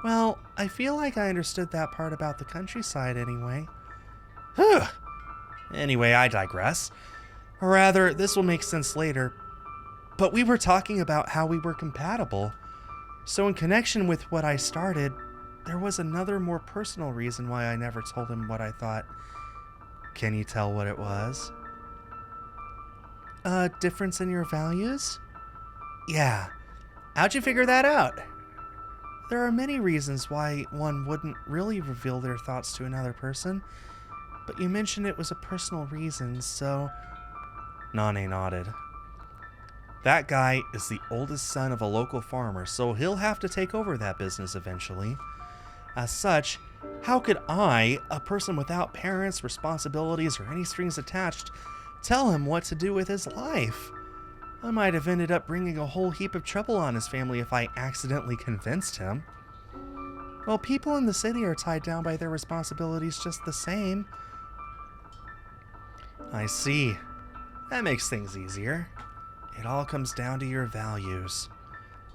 Well, I feel like I understood that part about the countryside anyway. Anyway, I digress. Or rather, this will make sense later. But we were talking about how we were compatible. So in connection with what I started, there was another more personal reason why I never told him what I thought. Can you tell what it was? A difference in your values? Yeah. How'd you figure that out? There are many reasons why one wouldn't really reveal their thoughts to another person, but you mentioned it was a personal reason, so... Nane nodded. That guy is the oldest son of a local farmer, so he'll have to take over that business eventually. As such, how could I, a person without parents, responsibilities, or any strings attached, tell him what to do with his life? I might have ended up bringing a whole heap of trouble on his family if I accidentally convinced him. Well, people in the city are tied down by their responsibilities just the same. I see. That makes things easier. It all comes down to your values.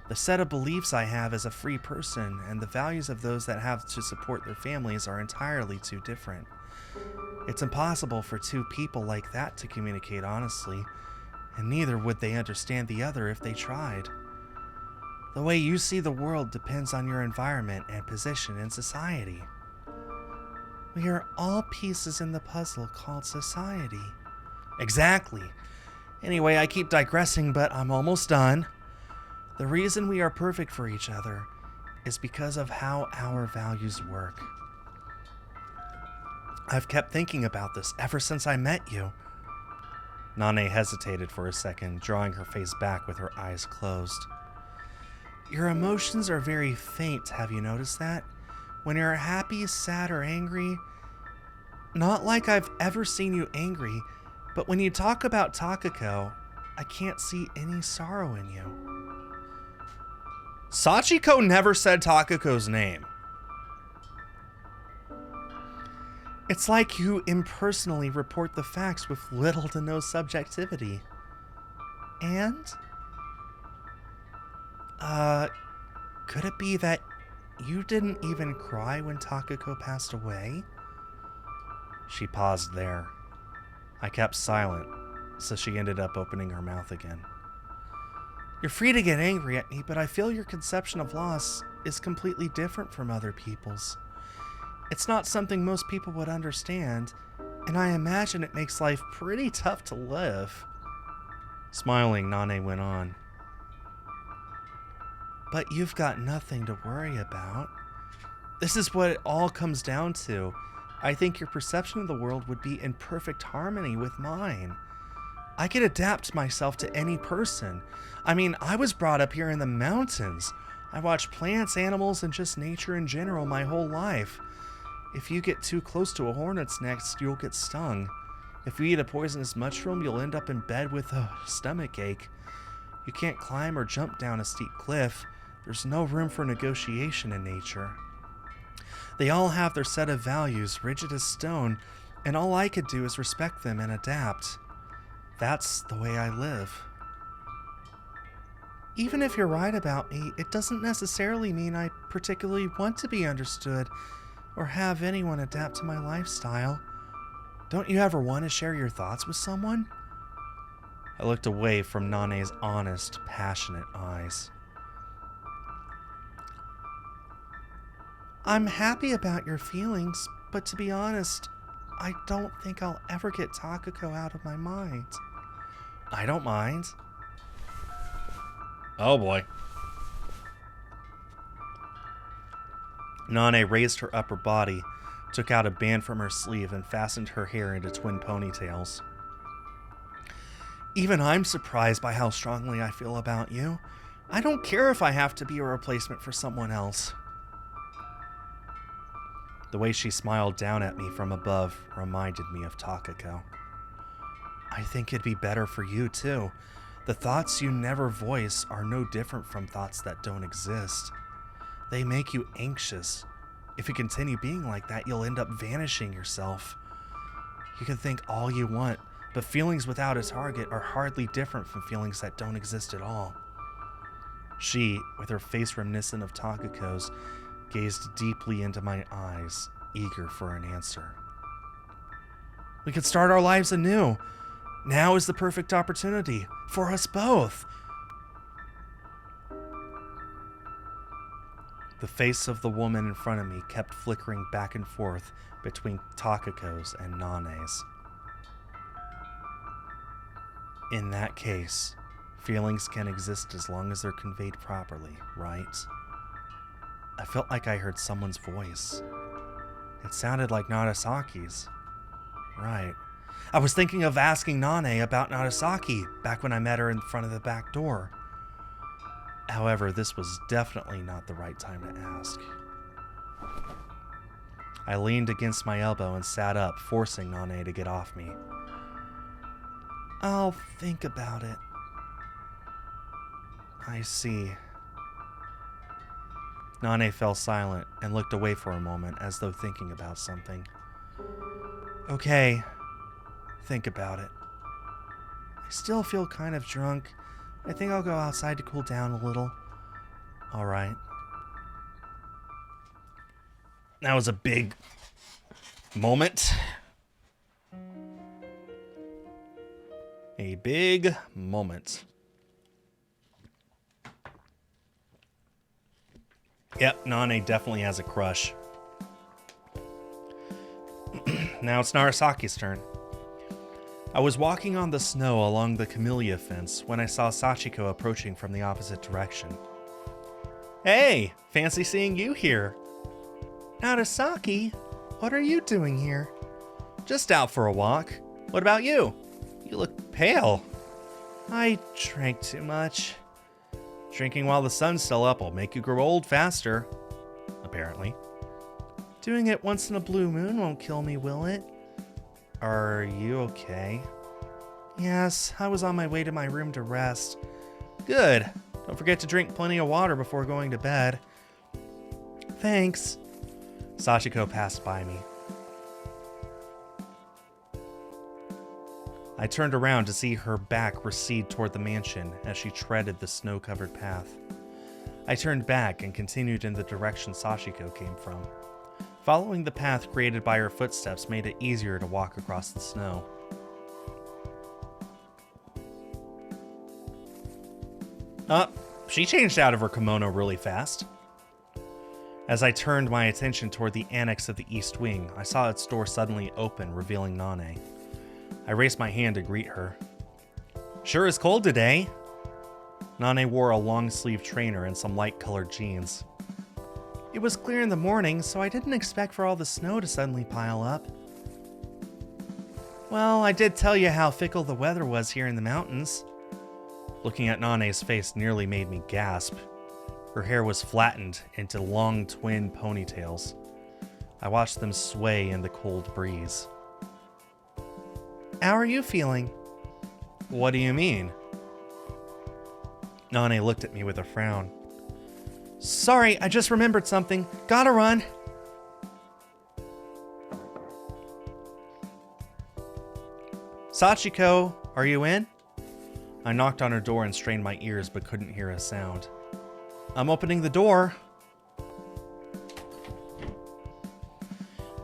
The set of beliefs I have as a free person and the values of those that have to support their families are entirely too different. It's impossible for two people like that to communicate honestly, and neither would they understand the other if they tried. The way you see the world depends on your environment and position in society. We are all pieces in the puzzle called society. Exactly. Anyway, I keep digressing, but I'm almost done. The reason we are perfect for each other is because of how our values work. I've kept thinking about this ever since I met you. Nane hesitated for a second, drawing her face back with her eyes closed. Your emotions are very faint, have you noticed that? When you're happy, sad, or angry, not like I've ever seen you angry, but when you talk about Takako, I can't see any sorrow in you. Sachiko never said Takako's name. It's like you impersonally report the facts with little to no subjectivity. And? Could it be that you didn't even cry when Takako passed away? She paused there. I kept silent, so she ended up opening her mouth again. You're free to get angry at me, but I feel your conception of loss is completely different from other people's. It's not something most people would understand, and I imagine it makes life pretty tough to live. Smiling, Nane went on. But you've got nothing to worry about. This is what it all comes down to. I think your perception of the world would be in perfect harmony with mine. I could adapt myself to any person. I mean, I was brought up here in the mountains. I watched plants, animals, and just nature in general my whole life. If you get too close to a hornet's nest, you'll get stung. If you eat a poisonous mushroom, you'll end up in bed with a stomach ache. You can't climb or jump down a steep cliff. There's no room for negotiation in nature. They all have their set of values, rigid as stone, and all I could do is respect them and adapt. That's the way I live. Even if you're right about me, it doesn't necessarily mean I particularly want to be understood or have anyone adapt to my lifestyle. Don't you ever want to share your thoughts with someone? I looked away from Nane's honest, passionate eyes. I'm happy about your feelings, but to be honest, I don't think I'll ever get Takako out of my mind. I don't mind. Oh boy. Nane raised her upper body, took out a band from her sleeve, and fastened her hair into twin ponytails. Even I'm surprised by how strongly I feel about you. I don't care if I have to be a replacement for someone else. The way she smiled down at me from above reminded me of Takako. I think it'd be better for you, too. The thoughts you never voice are no different from thoughts that don't exist. They make you anxious. If you continue being like that, you'll end up vanishing yourself. You can think all you want, but feelings without a target are hardly different from feelings that don't exist at all. She, with her face reminiscent of Takako's, gazed deeply into my eyes, eager for an answer. We could start our lives anew. Now is the perfect opportunity for us both. The face of the woman in front of me kept flickering back and forth between Takako's and Nane's. In that case, feelings can exist as long as they're conveyed properly, right? I felt like I heard someone's voice. It sounded like Narasaki's. Right. I was thinking of asking Nane about Narasaki back when I met her in front of the back door. However, this was definitely not the right time to ask. I leaned against my elbow and sat up, forcing Nane to get off me. I'll think about it. I see. Nane fell silent and looked away for a moment as though thinking about something. Okay, think about it. I still feel kind of drunk. I think I'll go outside to cool down a little. All right. That was a big moment. A big moment. Yep, Nane definitely has a crush. Now it's Narasaki's turn. I was walking on the snow along the camellia fence when I saw Sachiko approaching from the opposite direction. Hey, fancy seeing you here. Narasaki, what are you doing here? Just out for a walk. What about you? You look pale. I drank too much. Drinking while the sun's still up will make you grow old faster. Apparently. Doing it once in a blue moon won't kill me, will it? Are you okay? Yes, I was on my way to my room to rest. Good. Don't forget to drink plenty of water before going to bed. Thanks. Sachiko passed by me. I turned around to see her back recede toward the mansion as she treaded the snow-covered path. I turned back and continued in the direction Sachiko came from. Following the path created by her footsteps made it easier to walk across the snow. She changed out of her kimono really fast. As I turned my attention toward the annex of the East Wing, I saw its door suddenly open, revealing Nane. I raised my hand to greet her. Sure is cold today. Nane wore a long-sleeved trainer and some light-colored jeans. It was clear in the morning, so I didn't expect for all the snow to suddenly pile up. Well, I did tell you how fickle the weather was here in the mountains. Looking at Nane's face nearly made me gasp. Her hair was flattened into long twin ponytails. I watched them sway in the cold breeze. How are you feeling? What do you mean? Nane looked at me with a frown. Sorry, I just remembered something. Gotta run. Sachiko, are you in? I knocked on her door and strained my ears but couldn't hear a sound. I'm opening the door.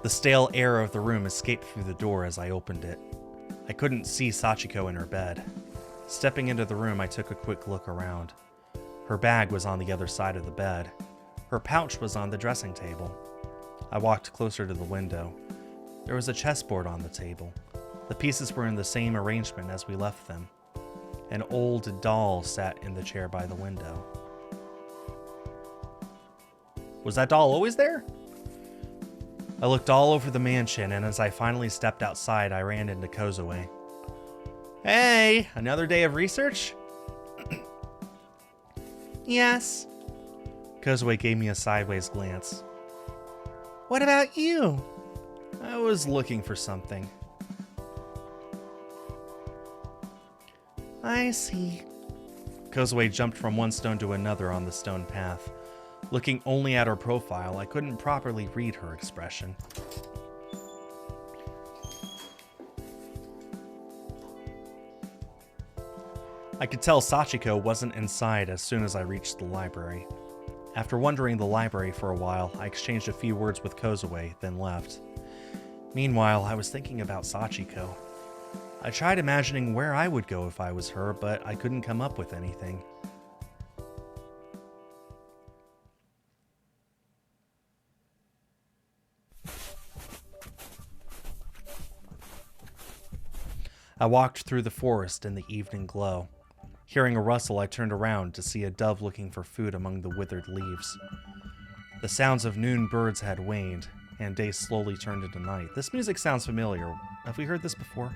The stale air of the room escaped through the door as I opened it. I couldn't see Sachiko in her bed. Stepping into the room, I took a quick look around. Her bag was on the other side of the bed. Her pouch was on the dressing table. I walked closer to the window. There was a chessboard on the table. The pieces were in the same arrangement as we left them. An old doll sat in the chair by the window. Was that doll always there? I looked all over the mansion, and as I finally stepped outside, I ran into Kozue. Hey, another day of research? Yes. Kozue gave me a sideways glance. What about you? I was looking for something. I see. Kozue jumped from one stone to another on the stone path. Looking only at her profile, I couldn't properly read her expression. I could tell Sachiko wasn't inside as soon as I reached the library. After wandering the library for a while, I exchanged a few words with Kozue, then left. Meanwhile, I was thinking about Sachiko. I tried imagining where I would go if I was her, but I couldn't come up with anything. I walked through the forest in the evening glow. Hearing a rustle, I turned around to see a dove looking for food among the withered leaves. The sounds of noon birds had waned, and day slowly turned into night. This music sounds familiar. Have we heard this before?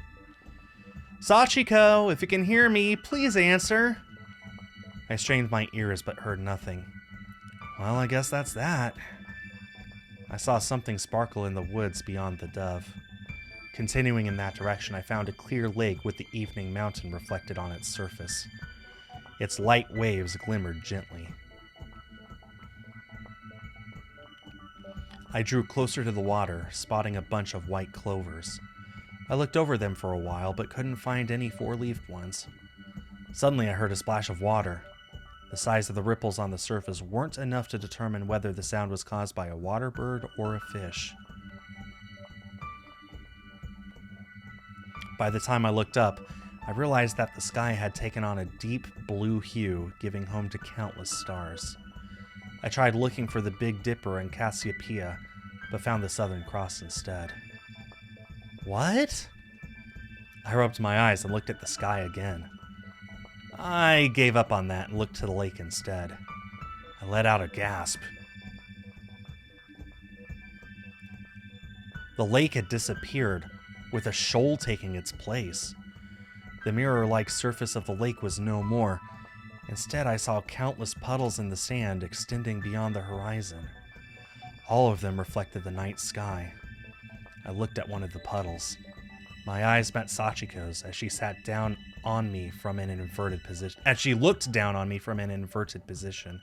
Sachiko, if you can hear me, please answer. I strained my ears but heard nothing. Well, I guess that's that. I saw something sparkle in the woods beyond the dove. Continuing in that direction, I found a clear lake with the evening mountain reflected on its surface. Its light waves glimmered gently. I drew closer to the water, spotting a bunch of white clovers. I looked over them for a while, but couldn't find any four-leaved ones. Suddenly, I heard a splash of water. The size of the ripples on the surface weren't enough to determine whether the sound was caused by a water bird or a fish. By the time I looked up, I realized that the sky had taken on a deep blue hue, giving home to countless stars. I tried looking for the Big Dipper and Cassiopeia, but found the Southern Cross instead. What? I rubbed my eyes and looked at the sky again. I gave up on that and looked to the lake instead. I let out a gasp. The lake had disappeared, with a shoal taking its place. The mirror-like surface of the lake was no more. Instead, I saw countless puddles in the sand extending beyond the horizon. All of them reflected the night sky. I looked at one of the puddles. My eyes met Sachiko's as she sat down on me from an inverted position. As she looked down on me from an inverted position.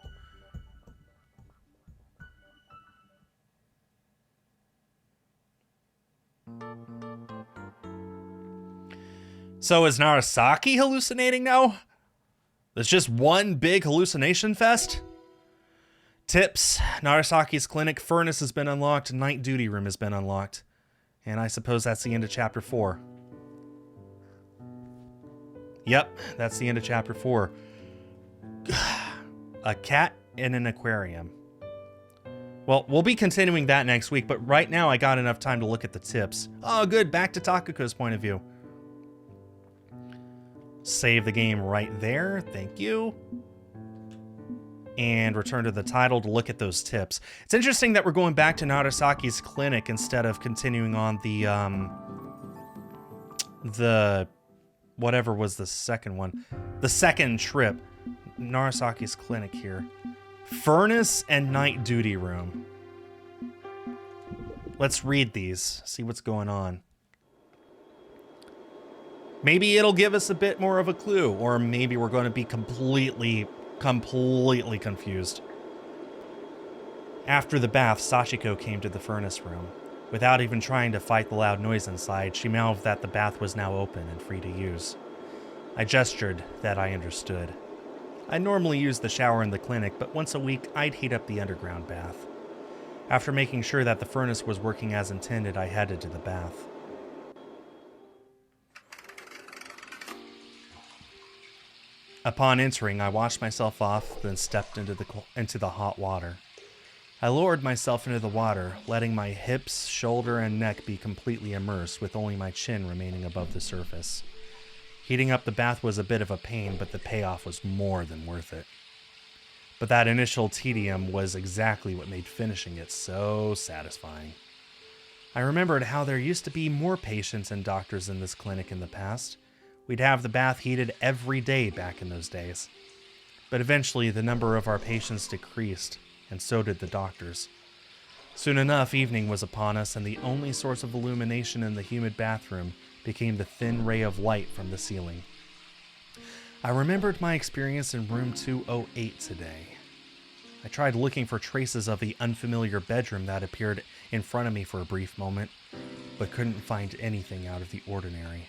So is Narasaki hallucinating now? There's just one big hallucination fest? Tips. Narasaki's clinic furnace has been unlocked. Night duty room has been unlocked. And I suppose that's the end of chapter 4. Yep, that's the end of chapter 4. A cat in an aquarium. Well, we'll be continuing that next week, but right now I got enough time to look at the tips. Oh, good. Back to Takako's point of view. Save the game right there. Thank you. And return to the title to look at those tips. It's interesting that we're going back to Narasaki's clinic instead of continuing on the whatever was the second one. The second trip. Narasaki's clinic here. Furnace and night duty room. Let's read these. See what's going on. Maybe it'll give us a bit more of a clue, or maybe we're going to be completely confused. After the bath, Sachiko came to the furnace room. Without even trying to fight the loud noise inside, she mouthed that the bath was now open and free to use. I gestured that I understood. I normally use the shower in the clinic, but once a week I'd heat up the underground bath. After making sure that the furnace was working as intended, I headed to the bath. Upon entering, I washed myself off, then stepped into the hot water. I lowered myself into the water, letting my hips, shoulder, and neck be completely immersed, with only my chin remaining above the surface. Heating up the bath was a bit of a pain, but the payoff was more than worth it. But that initial tedium was exactly what made finishing it so satisfying. I remembered how there used to be more patients and doctors in this clinic in the past. We'd have the bath heated every day back in those days. But eventually the number of our patients decreased, and so did the doctors. Soon enough, evening was upon us, and the only source of illumination in the humid bathroom became the thin ray of light from the ceiling. I remembered my experience in room 208 today. I tried looking for traces of the unfamiliar bedroom that appeared in front of me for a brief moment, but couldn't find anything out of the ordinary.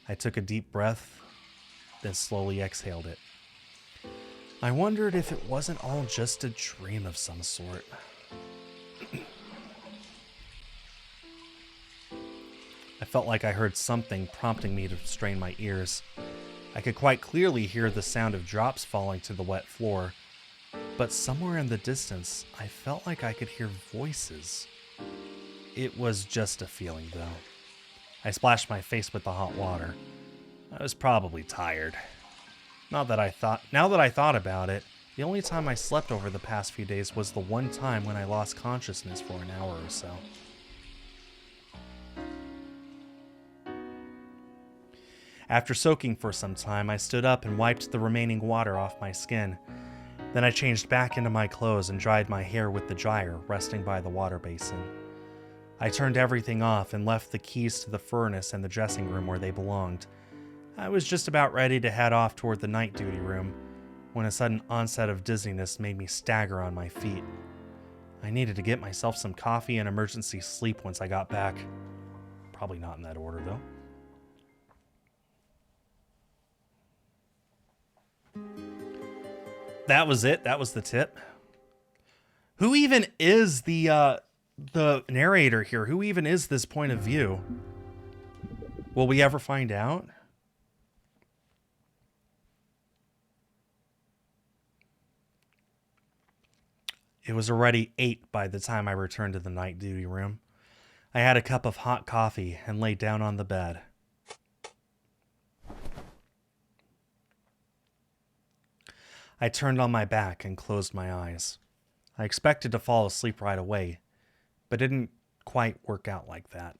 I took a deep breath, then slowly exhaled it. I wondered if it wasn't all just a dream of some sort. I felt like I heard something prompting me to strain my ears. I could quite clearly hear the sound of drops falling to the wet floor, but somewhere in the distance, I felt like I could hear voices. It was just a feeling, though. I splashed my face with the hot water. I was probably tired. Now that I thought about it, the only time I slept over the past few days was the one time when I lost consciousness for an hour or so. After soaking for some time, I stood up and wiped the remaining water off my skin. Then I changed back into my clothes and dried my hair with the dryer resting by the water basin. I turned everything off and left the keys to the furnace and the dressing room where they belonged. I was just about ready to head off toward the night duty room when a sudden onset of dizziness made me stagger on my feet. I needed to get myself some coffee and emergency sleep once I got back. Probably not in that order, though. That was it. That was the tip. Who even is the narrator here? Who even is this point of view? Will we ever find out? It was already 8 by the time I returned to the night duty room. I had a cup of hot coffee and lay down on the bed. I turned on my back and closed my eyes. I expected to fall asleep right away, but it didn't quite work out like that.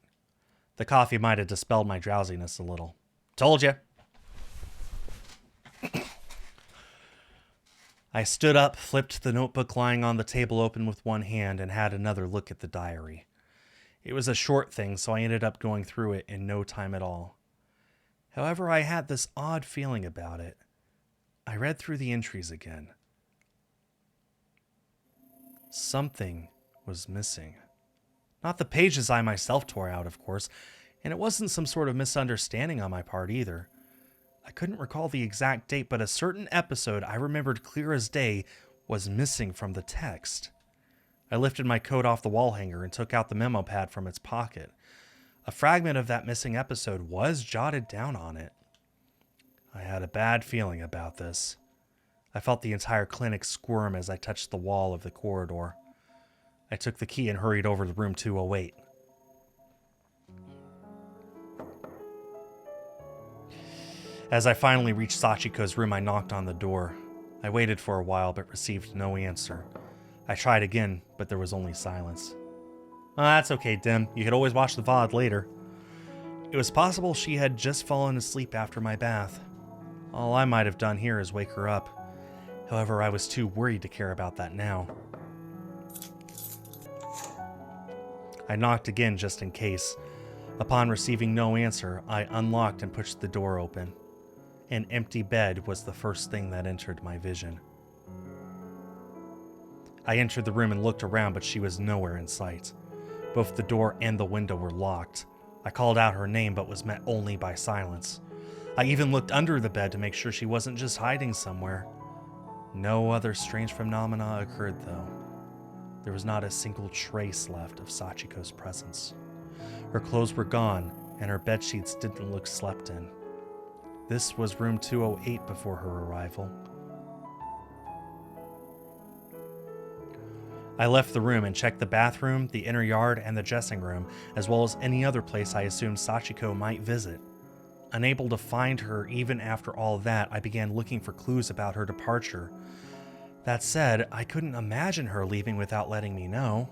The coffee might have dispelled my drowsiness a little. Told you. I stood up, flipped the notebook lying on the table open with one hand, and had another look at the diary. It was a short thing, so I ended up going through it in no time at all. However, I had this odd feeling about it. I read through the entries again. Something was missing. Not the pages I myself tore out, of course, and it wasn't some sort of misunderstanding on my part either. I couldn't recall the exact date, but a certain episode I remembered clear as day was missing from the text. I lifted my coat off the wall hanger and took out the memo pad from its pocket. A fragment of that missing episode was jotted down on it. I had a bad feeling about this. I felt the entire clinic squirm as I touched the wall of the corridor. I took the key and hurried over to room 208. As I finally reached Sachiko's room, I knocked on the door. I waited for a while but received no answer. I tried again, but there was only silence. Oh, that's okay, Dim. You could always watch the VOD later. It was possible she had just fallen asleep after my bath. All I might have done here is wake her up. However, I was too worried to care about that now. I knocked again just in case. Upon receiving no answer, I unlocked and pushed the door open. An empty bed was the first thing that entered my vision. I entered the room and looked around, but she was nowhere in sight. Both the door and the window were locked. I called out her name, but was met only by silence. I even looked under the bed to make sure she wasn't just hiding somewhere. No other strange phenomena occurred, though. There was not a single trace left of Sachiko's presence. Her clothes were gone, and her bedsheets didn't look slept in. This was room 208 before her arrival. I left the room and checked the bathroom, the inner yard, and the dressing room, as well as any other place I assumed Sachiko might visit. Unable to find her even after all that, I began looking for clues about her departure. That said, I couldn't imagine her leaving without letting me know.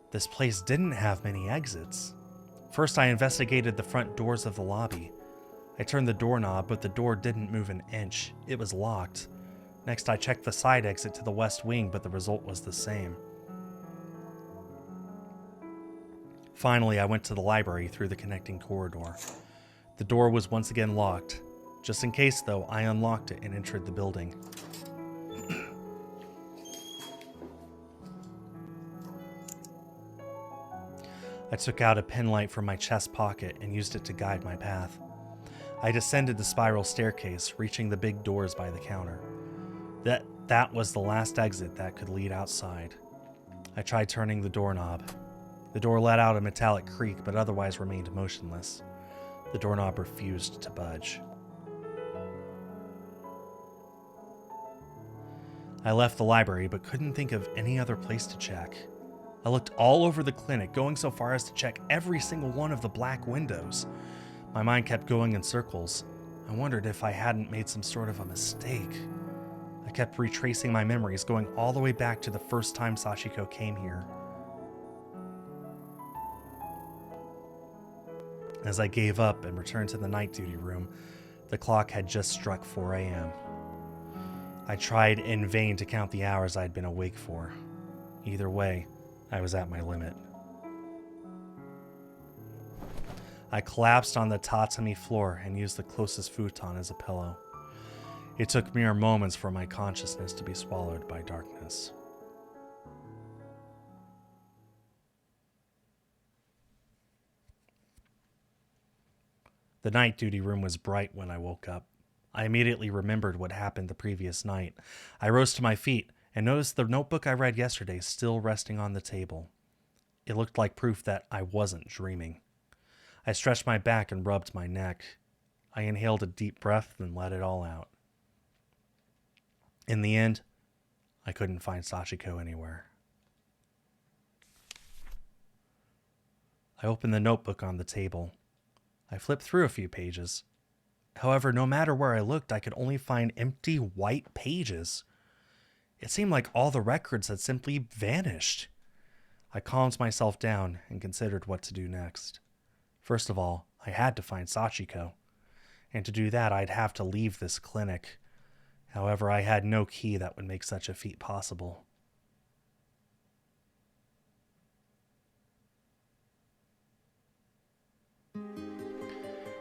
This place didn't have many exits. First, I investigated the front doors of the lobby. I turned the doorknob, but the door didn't move an inch. It was locked. Next, I checked the side exit to the west wing, but the result was the same. Finally, I went to the library through the connecting corridor. The door was once again locked. Just in case, though, I unlocked it and entered the building. I took out a pen light from my chest pocket and used it to guide my path. I descended the spiral staircase, reaching the big doors by the counter. That was the last exit that could lead outside. I tried turning the doorknob. The door let out a metallic creak, but otherwise remained motionless. The doorknob refused to budge. I left the library, but couldn't think of any other place to check. I looked all over the clinic, going so far as to check every single one of the black windows. My mind kept going in circles. I wondered if I hadn't made some sort of a mistake. I kept retracing my memories, going all the way back to the first time Sachiko came here. As I gave up and returned to the night duty room, the clock had just struck 4 a.m. I tried in vain to count the hours I'd been awake for. Either way, I was at my limit. I collapsed on the tatami floor and used the closest futon as a pillow. It took mere moments for my consciousness to be swallowed by darkness. The night duty room was bright when I woke up. I immediately remembered what happened the previous night. I rose to my feet and noticed the notebook I read yesterday still resting on the table. It looked like proof that I wasn't dreaming. I stretched my back and rubbed my neck. I inhaled a deep breath and let it all out. In the end, I couldn't find Sachiko anywhere. I opened the notebook on the table. I flipped through a few pages. However, no matter where I looked, I could only find empty white pages. It seemed like all the records had simply vanished. I calmed myself down and considered what to do next. First of all, I had to find Sachiko. And to do that, I'd have to leave this clinic. However, I had no key that would make such a feat possible.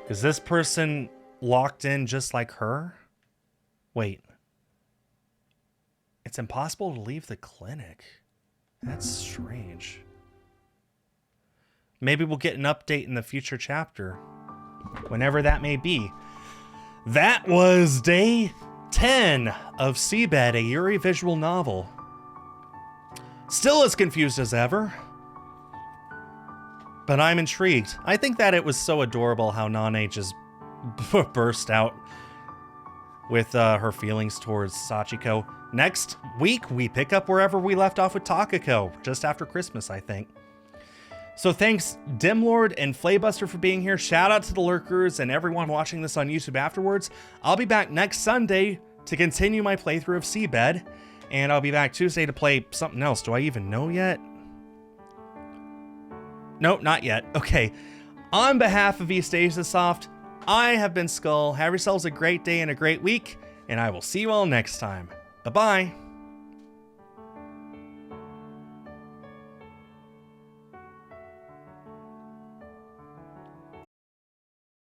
Is this person locked in just like her? Wait. It's impossible to leave the clinic. That's strange. Maybe we'll get an update in the future chapter. Whenever that may be. That was day 10 of SeaBed, a Yuri visual novel. Still as confused as ever, but I'm intrigued. I think that it was so adorable how Nane just burst out with her feelings towards Sachiko. Next week, we pick up wherever we left off with Takako, just after Christmas, I think. So thanks, Dimlord and Flaybuster, for being here. Shout out to the lurkers and everyone watching this on YouTube afterwards. I'll be back next Sunday to continue my playthrough of SeaBed, and I'll be back Tuesday to play something else. Do I even know yet? Nope, not yet. Okay. On behalf of Eastasiasoft, I have been Skull. Have yourselves a great day and a great week, and I will see you all next time. Bye-bye.